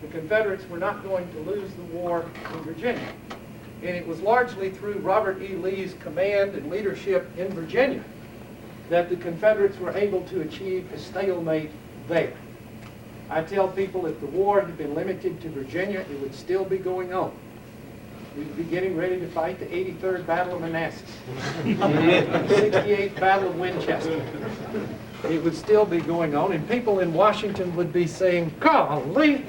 the Confederates were not going to lose the war in Virginia. And it was largely through Robert E. Lee's command and leadership in Virginia that the Confederates were able to achieve a stalemate there. I tell people if the war had been limited to Virginia, it would still be going on. We'd be getting ready to fight the 83rd Battle of Manassas, the 68th Battle of Winchester. It would still be going on, and people in Washington would be saying, golly,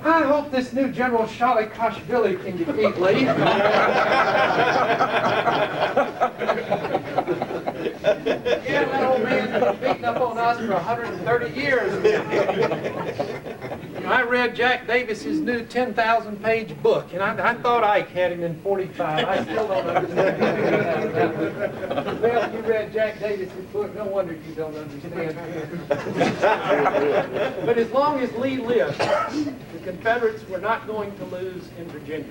I hope this new General Shalikashvili can defeat Lee. Yeah, that old man's been beating up on us for 130 years now. You know, I read Jack Davis's new 10,000-page book, and I thought Ike had him in 45. I still don't understand. Well, you read Jack Davis's book, no wonder you don't understand. But as long as Lee lived, the Confederates were not going to lose in Virginia.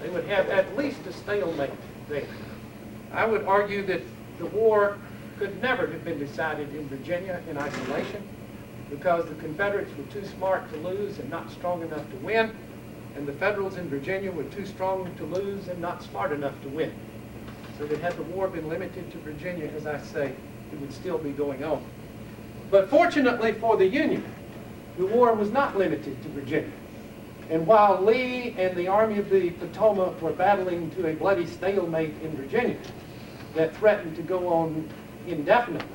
They would have at least a stalemate there. I would argue that the war could never have been decided in Virginia in isolation because the Confederates were too smart to lose and not strong enough to win, and the Federals in Virginia were too strong to lose and not smart enough to win. So that had the war been limited to Virginia, as I say, it would still be going on. But fortunately for the Union, the war was not limited to Virginia. And while Lee and the Army of the Potomac were battling to a bloody stalemate in Virginia that threatened to go on indefinitely,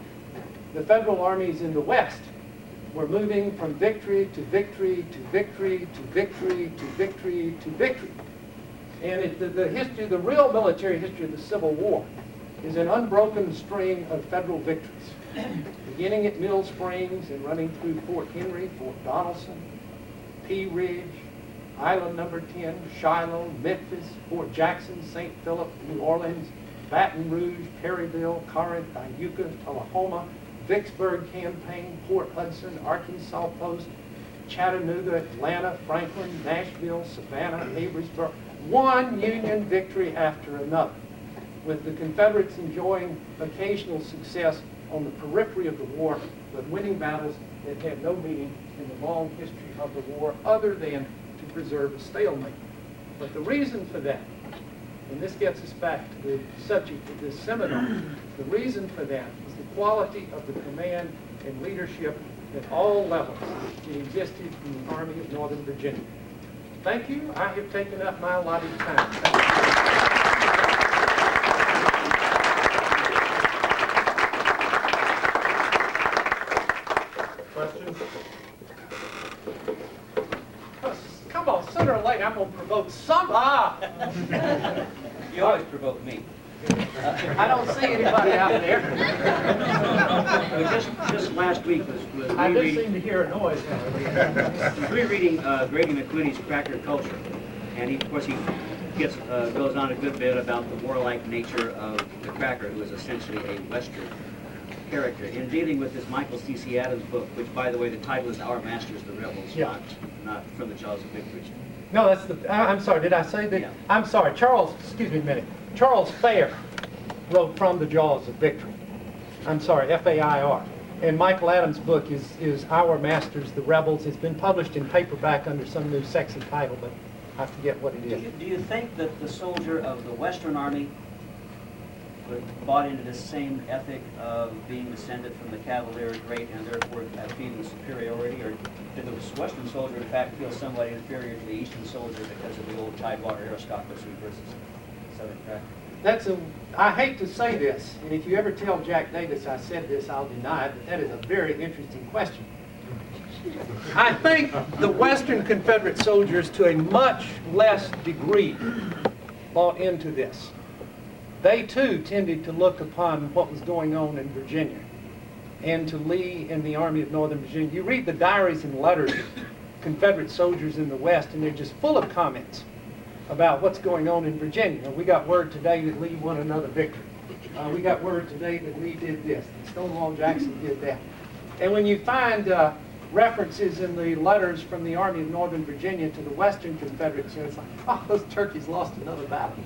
the Federal armies in the West were moving from victory to victory to victory to victory to victory to victory. And the history, the real military history of the Civil War is an unbroken string of Federal victories, beginning at Mill Springs and running through Fort Henry, Fort Donelson, Pea Ridge, Island Number 10, Shiloh, Memphis, Fort Jackson, St. Philip, New Orleans, Baton Rouge, Perryville, Corinth, Iuka, Tullahoma, Vicksburg Campaign, Port Hudson, Arkansas Post, Chattanooga, Atlanta, Franklin, Nashville, Savannah, Haversburg. One Union victory after another, with the Confederates enjoying occasional success on the periphery of the war, but winning battles that had no meaning in the long history of the war other than to preserve a stalemate. But the reason for that, and this gets us back to the subject of this seminar, the reason for that is the quality of the command and leadership at all levels that existed in the Army of Northern Virginia. Thank you. I have taken up my allotted time. Questions? Come on, sooner or later I'm going to provoke some. You always provoke me. I don't see anybody out there. Just last week was I do rereading, seem to hear a noise. rereading Grady McQueen's Cracker Culture, and of course he goes on a good bit about the warlike nature of the Cracker, who is essentially a Western character. In dealing with this Michael C.C. Adams book, which, by the way, the title is Our Masters, the Rebels, Yeah. not From the Jaws of Victory. No, that's the. I'm sorry. Did I say that? Yeah. I'm sorry. Charles. Excuse me a minute. Charles Fair wrote From the Jaws of Victory. I'm sorry. F-A-I-R. And Michael Adams' book is Our Masters, the Rebels. It's been published in paperback under some new sexy title, but I forget what it is. Do you think that the soldier of the Western Army bought into this same ethic of being descended from the Cavalier great and therefore feeling superiority, or did the Western soldier in fact feel somewhat inferior to the Eastern soldier because of the old Tidewater aristocracy versus Southern cracker? I hate to say this, and if you ever tell Jack Davis I said this, I'll deny it, but that is a very interesting question. I think the Western Confederate soldiers, to a much less degree, bought into this. They too tended to look upon what was going on in Virginia and to Lee and the Army of Northern Virginia. You read the diaries and letters of Confederate soldiers in the West, and they're just full of comments about what's going on in Virginia. We got word today that Lee won another victory. We got word today that Lee did this, that Stonewall Jackson did that. And when you find references in the letters from the Army of Northern Virginia to the Western Confederates, it's like, oh, those turkeys lost another battle.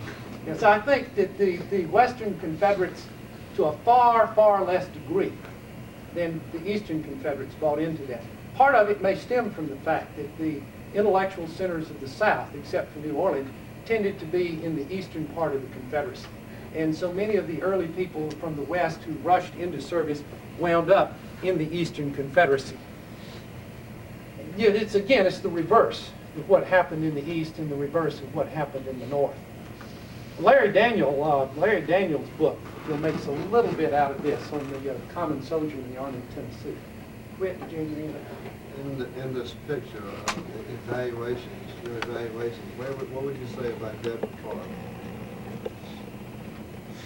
And so I think that the Western Confederates, to a far, far less degree than the Eastern Confederates, bought into that. Part of it may stem from the fact that the intellectual centers of the South, except for New Orleans, tended to be in the eastern part of the Confederacy. And so many of the early people from the West who rushed into service wound up in the Eastern Confederacy. Yeah, it's the reverse of what happened in the East and the reverse of what happened in the North. Larry Daniels' book makes a little bit out of this on the common soldier in the Army of Tennessee. quit junior year. In this picture, evaluations, your evaluations, what would you say about Bedford Forest?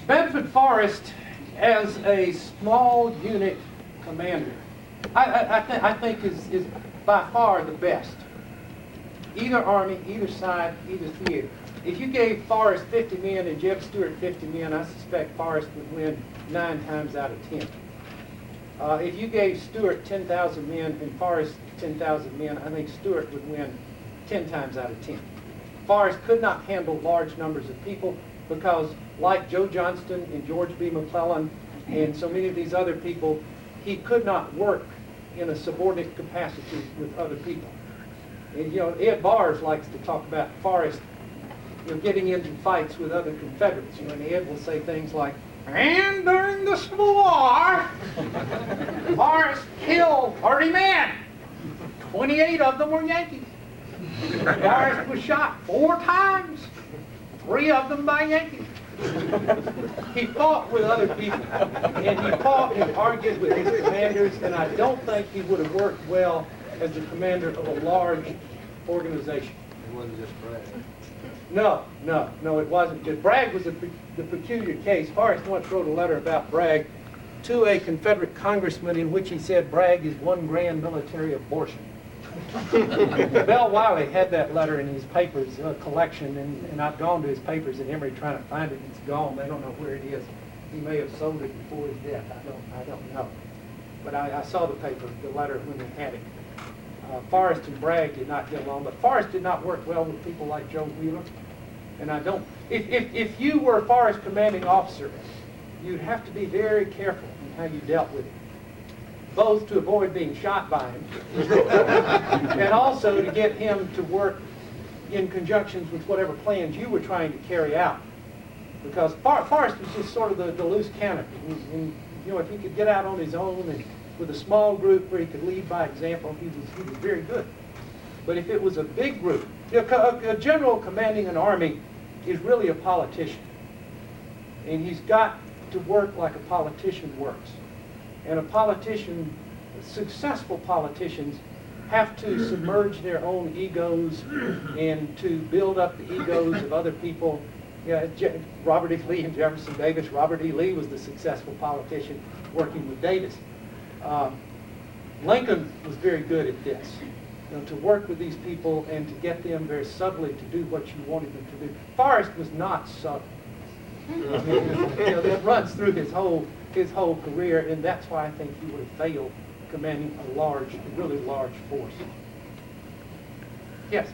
Bedford Forrest, as a small unit commander, I think is by far the best. Either army, either side, either theater. If you gave Forrest 50 men and Jeb Stuart 50 men, I suspect Forrest would win 9 times out of 10. If you gave Stuart 10,000 men and Forrest 10,000 men, I think Stuart would win 10 times out of 10. Forrest could not handle large numbers of people because, like Joe Johnston and George B. McClellan and so many of these other people, he could not work in a subordinate capacity with other people. And, you know, Ed Bars likes to talk about Forrest, you know, getting into fights with other Confederates. You know, and Ed will say things like, "And during the Civil War, Forrest killed 30 men. 28 of them were Yankees. Forrest was shot 4 times, 3 of them by Yankees." He fought with other people, and he fought and argued with his commanders, and I don't think he would have worked well as the commander of a large organization. It wasn't just Bragg. No, it wasn't just. Bragg was the peculiar case. Forrest once wrote a letter about Bragg to a Confederate congressman in which he said Bragg is one grand military abortion. Bell Wiley had that letter in his papers collection, and I've gone to his papers in Emory trying to find it. It's gone. They don't know where it is. He may have sold it before his death. I don't know. But I saw the paper, the letter when they had it. Forrest and Bragg did not get along, but Forrest did not work well with people like Joe Wheeler. And I don't. If you were Forrest's commanding officer, you'd have to be very careful in how you dealt with him, both to avoid being shot by him, and also to get him to work in conjunction with whatever plans you were trying to carry out. Because Forrest was just sort of the loose cannon. And, you know, if he could get out on his own and with a small group where he could lead by example, he was very good. But if it was a big group, you know, a general commanding an army is really a politician. And he's got to work like a politician works. And a politician, successful politicians, have to submerge their own egos and to build up the egos of other people. You know, Robert E. Lee and Jefferson Davis. Robert E. Lee was the successful politician working with Davis. Lincoln was very good at this, you know, to work with these people and to get them very subtly to do what you wanted them to do. Forrest was not subtle. You know, that runs through his whole career, and that's why I think he would have failed commanding a really large force. Yes?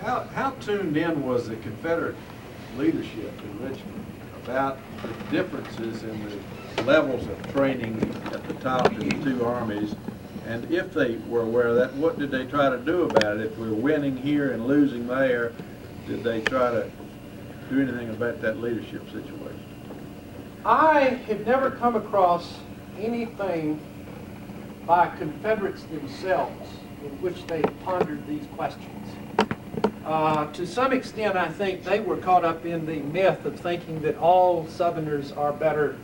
How tuned in was the Confederate leadership in Richmond about the differences in the levels of training at the top of the two armies? And if they were aware of that, what did they try to do about it? If we're winning here and losing there, did they try to do anything about that leadership situation? I have never come across anything by Confederates themselves in which they pondered these questions. To some extent, I think they were caught up in the myth of thinking that all Southerners are better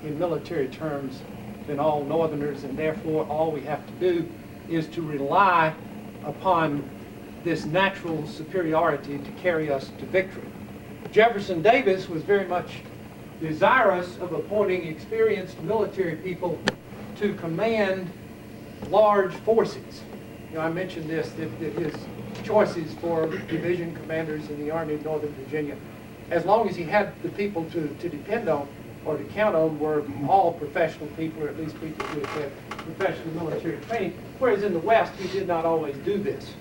in military terms than all Northerners, and therefore all we have to do is to rely upon this natural superiority to carry us to victory. Jefferson Davis was very much desirous of appointing experienced military people to command large forces. You know, I mentioned this, that his choices for division commanders in the Army of Northern Virginia, as long as he had the people to depend on or to count on, were all professional people, or at least people who had professional military training, whereas in the West he did not always do this.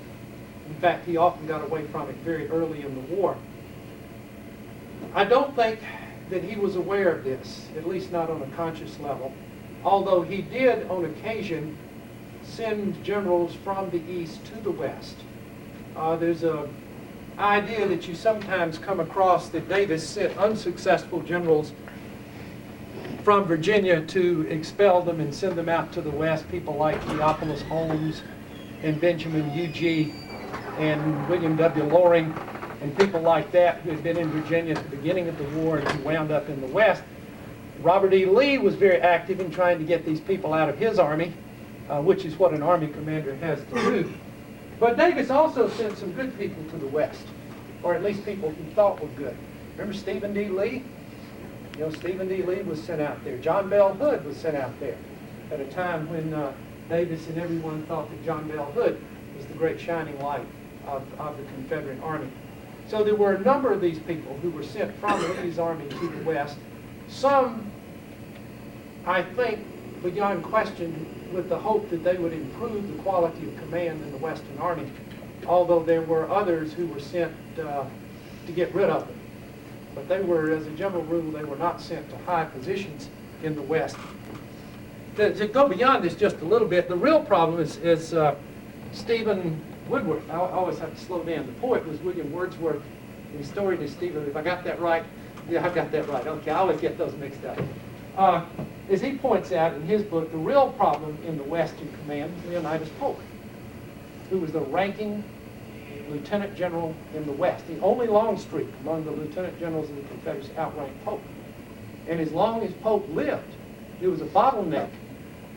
In fact, he often got away from it very early in the war. I don't think that he was aware of this, at least not on a conscious level, although he did on occasion send generals from the East to the West. There's an idea that you sometimes come across that Davis sent unsuccessful generals from Virginia to expel them and send them out to the West, people like Theophilus Holmes and Benjamin U.G. and William W. Loring and people like that who had been in Virginia at the beginning of the war and who wound up in the West. Robert E. Lee was very active in trying to get these people out of his army, which is what an Army commander has to do. But Davis also sent some good people to the West, or at least people he thought were good. Remember Stephen D. Lee? You know, Stephen D. Lee was sent out there. John Bell Hood was sent out there at a time when Davis and everyone thought that John Bell Hood was the great shining light of the Confederate Army. So there were a number of these people who were sent from Lee's army to the West. Some, I think, beyond question, with the hope that they would improve the quality of command in the Western Army, although there were others who were sent to get rid of them. But they were, as a general rule, they were not sent to high positions in the West. To go beyond this just a little bit, the real problem is Stephen Woodworth. I always have to slow down. The poet was William Wordsworth. The historian is Stephen. If I got that right, yeah, I got that right. Okay, I always get those mixed up. As he points out in his book, the real problem in the Western command was Leonidas Polk, who was the ranking lieutenant general in the West. The only Longstreet among the lieutenant generals of the Confederacy outranked Polk. And as long as Polk lived, there was a bottleneck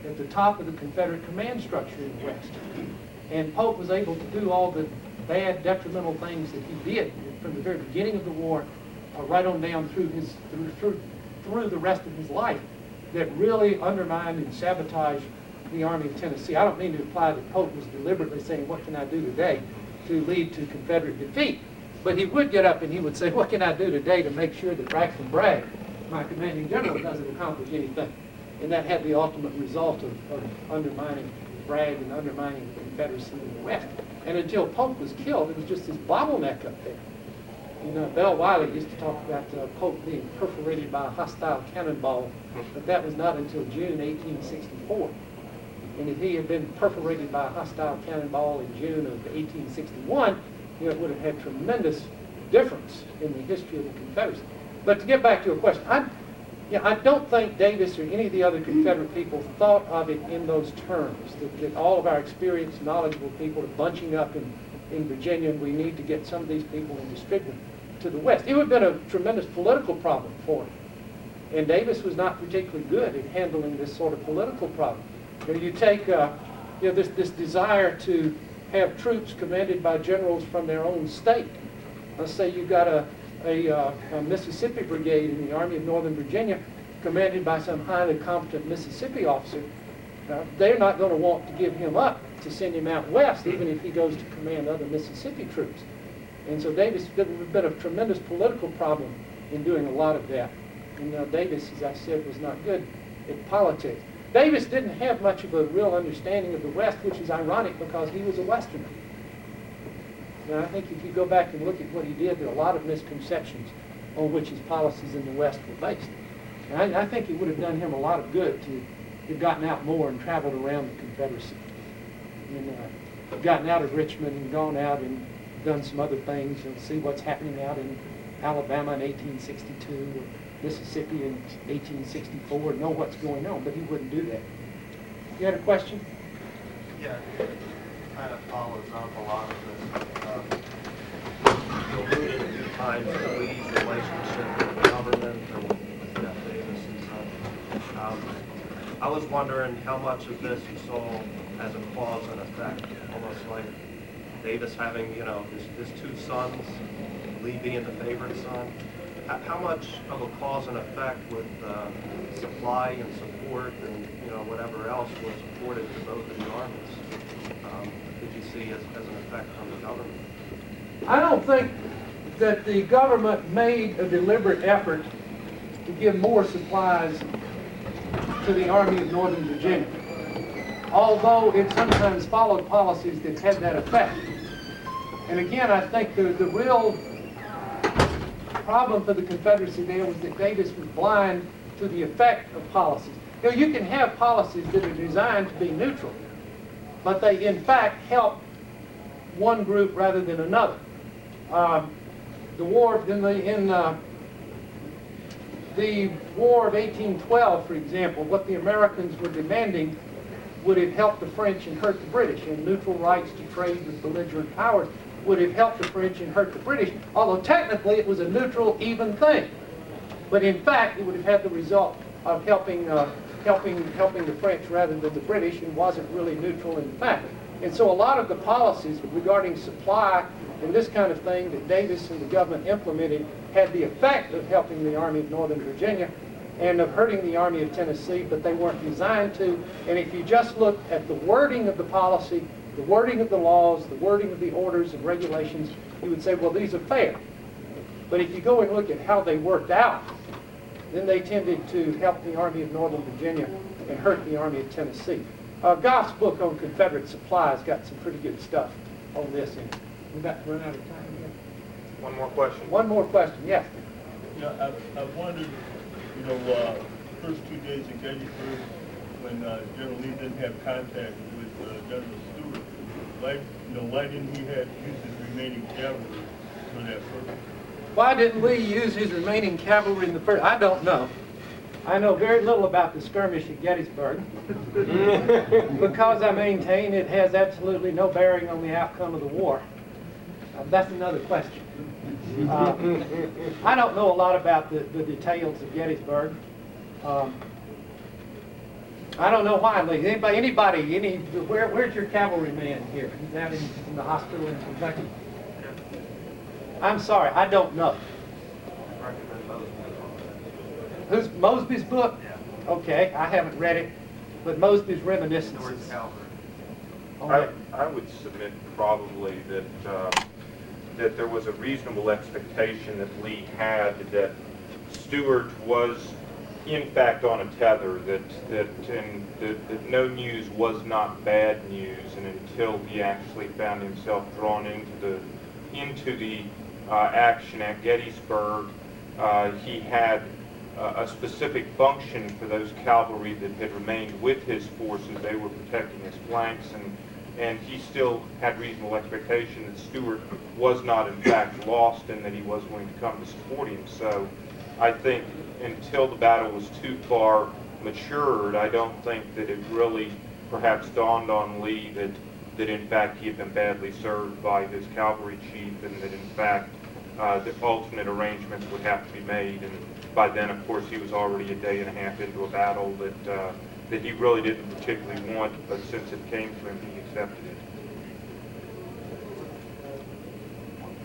at the top of the Confederate command structure in the West. And Polk was able to do all the bad, detrimental things that he did from the very beginning of the war, right on down through the rest of his life, that really undermined and sabotaged the Army of Tennessee. I don't mean to imply that Polk was deliberately saying, what can I do today to lead to Confederate defeat? But he would get up and he would say, what can I do today to make sure that Braxton Bragg, my commanding general, doesn't accomplish anything? And that had the ultimate result of undermining Bragg and undermining the Confederacy in the West. And until Polk was killed, it was just this bottleneck up there. You know, Bell Wiley used to talk about Polk being perforated by a hostile cannonball, but that was not until June 1864. And if he had been perforated by a hostile cannonball in June of 1861, you know, it would have had tremendous difference in the history of the Confederacy. But to get back to your question, I don't think Davis or any of the other Confederate people thought of it in those terms, that all of our experienced, knowledgeable people are bunching up in Virginia, and we need to get some of these people and distribute them to the West. It would have been a tremendous political problem for him. And Davis was not particularly good at handling this sort of political problem. You take this desire to have troops commanded by generals from their own state. Let's say you've got a Mississippi brigade in the Army of Northern Virginia commanded by some highly competent Mississippi officer. They're not going to want to give him up to send him out west, even if he goes to command other Mississippi troops. And so Davis would have been a tremendous political problem in doing a lot of that. And Davis, as I said, was not good at politics. Davis didn't have much of a real understanding of the West, which is ironic because he was a Westerner. Now, I think if you go back and look at what he did, there are a lot of misconceptions on which his policies in the West were based. And I think it would have done him a lot of good to have gotten out more and traveled around the Confederacy. And gotten out of Richmond and gone out and done some other things and see what's happening out in Alabama in 1862 or Mississippi in 1864, know what's going on, but he wouldn't do that. You had a question? Yeah, it kind of follows up a lot of this. You alluded a few times to Lee's relationship with the government and Jeff Davis and such. I was wondering how much of this you saw as a cause and effect, almost like Davis having, you know, his two sons, Lee being the favorite son. How much of a cause and effect with supply and support and, you know, whatever else was afforded to both of the armies did you see as an effect from the government? I don't think that the government made a deliberate effort to give more supplies to the Army of Northern Virginia, although it sometimes followed policies that had that effect. And again, I think the real problem for the Confederacy there was that Davis was blind to the effect of policies. You know, you can have policies that are designed to be neutral, but they in fact help one group rather than another. The war in the War of 1812, for example, what the Americans were demanding would have helped the French and hurt the British, and neutral rights to trade with belligerent powers would have helped the French and hurt the British, although technically it was a neutral, even thing. But in fact, it would have had the result of helping helping the French rather than the British, and wasn't really neutral in fact. And so a lot of the policies regarding supply and this kind of thing that Davis and the government implemented had the effect of helping the Army of Northern Virginia and of hurting the Army of Tennessee, but they weren't designed to. And if you just look at the wording of the policy, the wording of the laws, the wording of the orders and regulations, you would say, well, these are fair. But if you go and look at how they worked out, then they tended to help the Army of Northern Virginia and hurt the Army of Tennessee. Goff's book on Confederate supplies got some pretty good stuff on this. And we've got to run out of time here. One more question. One more question, yes. Yeah, I wondered, first 2 days in Gettysburg, when General Lee didn't have contact with General Stuart, why didn't he have used his remaining cavalry for that purpose? Why didn't Lee use his remaining cavalry in the first? I don't know. I know very little about the skirmish at Gettysburg because I maintain it has absolutely no bearing on the outcome of the war. That's another question. I don't know a lot about the details of Gettysburg. I don't know why, Lee. Where's your cavalryman here? He's out in the hospital in Kentucky. I'm sorry, I don't know. Who's Mosby's book? Okay, I haven't read it, but Mosby's Reminiscences. I would submit probably that that there was a reasonable expectation that Lee had that Stuart was in fact on a tether, that no news was not bad news, and until he actually found himself drawn into the action at Gettysburg, he had a specific function for those cavalry that had remained with his forces. They were protecting his flanks, and he still had reasonable expectation that Stuart was not in fact lost and that he was going to come to support him. So I think until the battle was too far matured, I don't think that it really perhaps dawned on Lee that in fact he had been badly served by his cavalry chief, and that in fact the alternate arrangements would have to be made. And by then, of course, he was already a day and a half into a battle that he really didn't particularly want, but since it came to him, he accepted it.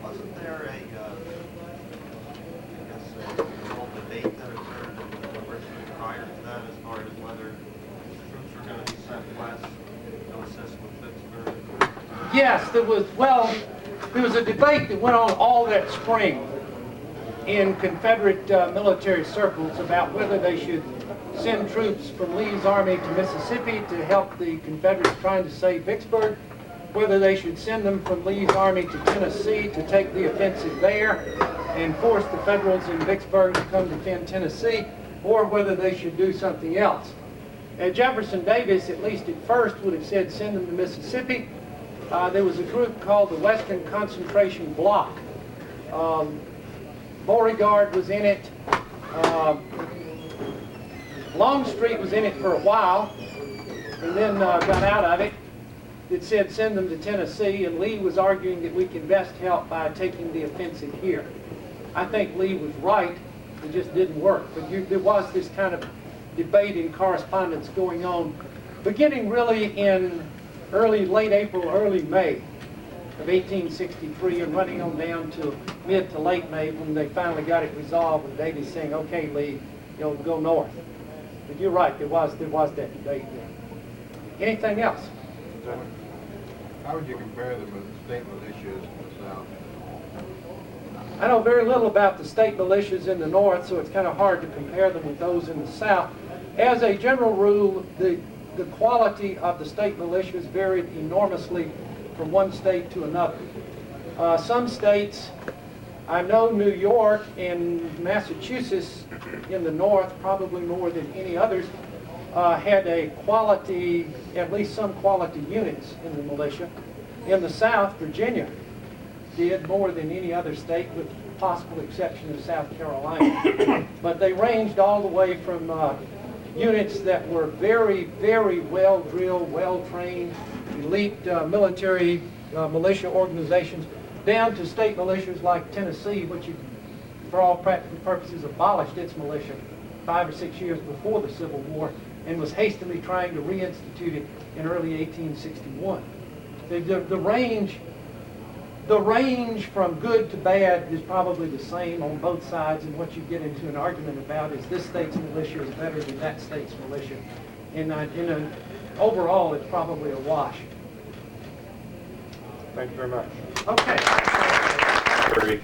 Wasn't there a whole debate that occurred in Richmond prior to that as far as whether troops were going to be sent west to assist with Vicksburg? Yes, there was a debate that went on all that spring in Confederate military circles about whether they should send troops from Lee's army to Mississippi to help the Confederates trying to save Vicksburg, whether they should send them from Lee's army to Tennessee to take the offensive there and force the Federals in Vicksburg to come defend Tennessee, or whether they should do something else. Jefferson Davis, at least at first, would have said send them to Mississippi. There was a group called the Western Concentration Bloc. Beauregard was in it. Longstreet was in it for a while and then got out of it. It said send them to Tennessee, and Lee was arguing that we can best help by taking the offensive here. I think Lee was right. It just didn't work. But there was this kind of debate and correspondence going on beginning really in late April, early May of 1863, and running on down to mid to late May when they finally got it resolved with Davis saying, okay, Lee, go north. But you're right, there was that debate there. Anything else? How would you compare them with the state militias in the South? I know very little about the state militias in the North, so it's kind of hard to compare them with those in the South. As a general rule, the quality of the state militias varied enormously from one state to another. Some states, I know New York and Massachusetts in the North, probably more than any others, had a quality, at least some quality units in the militia. In the South, Virginia did more than any other state, with the possible exception of South Carolina. But they ranged all the way from units that were very, very well drilled, well trained, elite military militia organizations, down to state militias like Tennessee, which for all practical purposes abolished its militia 5 or 6 years before the Civil War, and was hastily trying to reinstitute it in early 1861. The range from good to bad is probably the same on both sides, and what you get into an argument about is this state's militia is better than that state's militia. And overall, it's probably a wash. Thank you very much. Okay. Very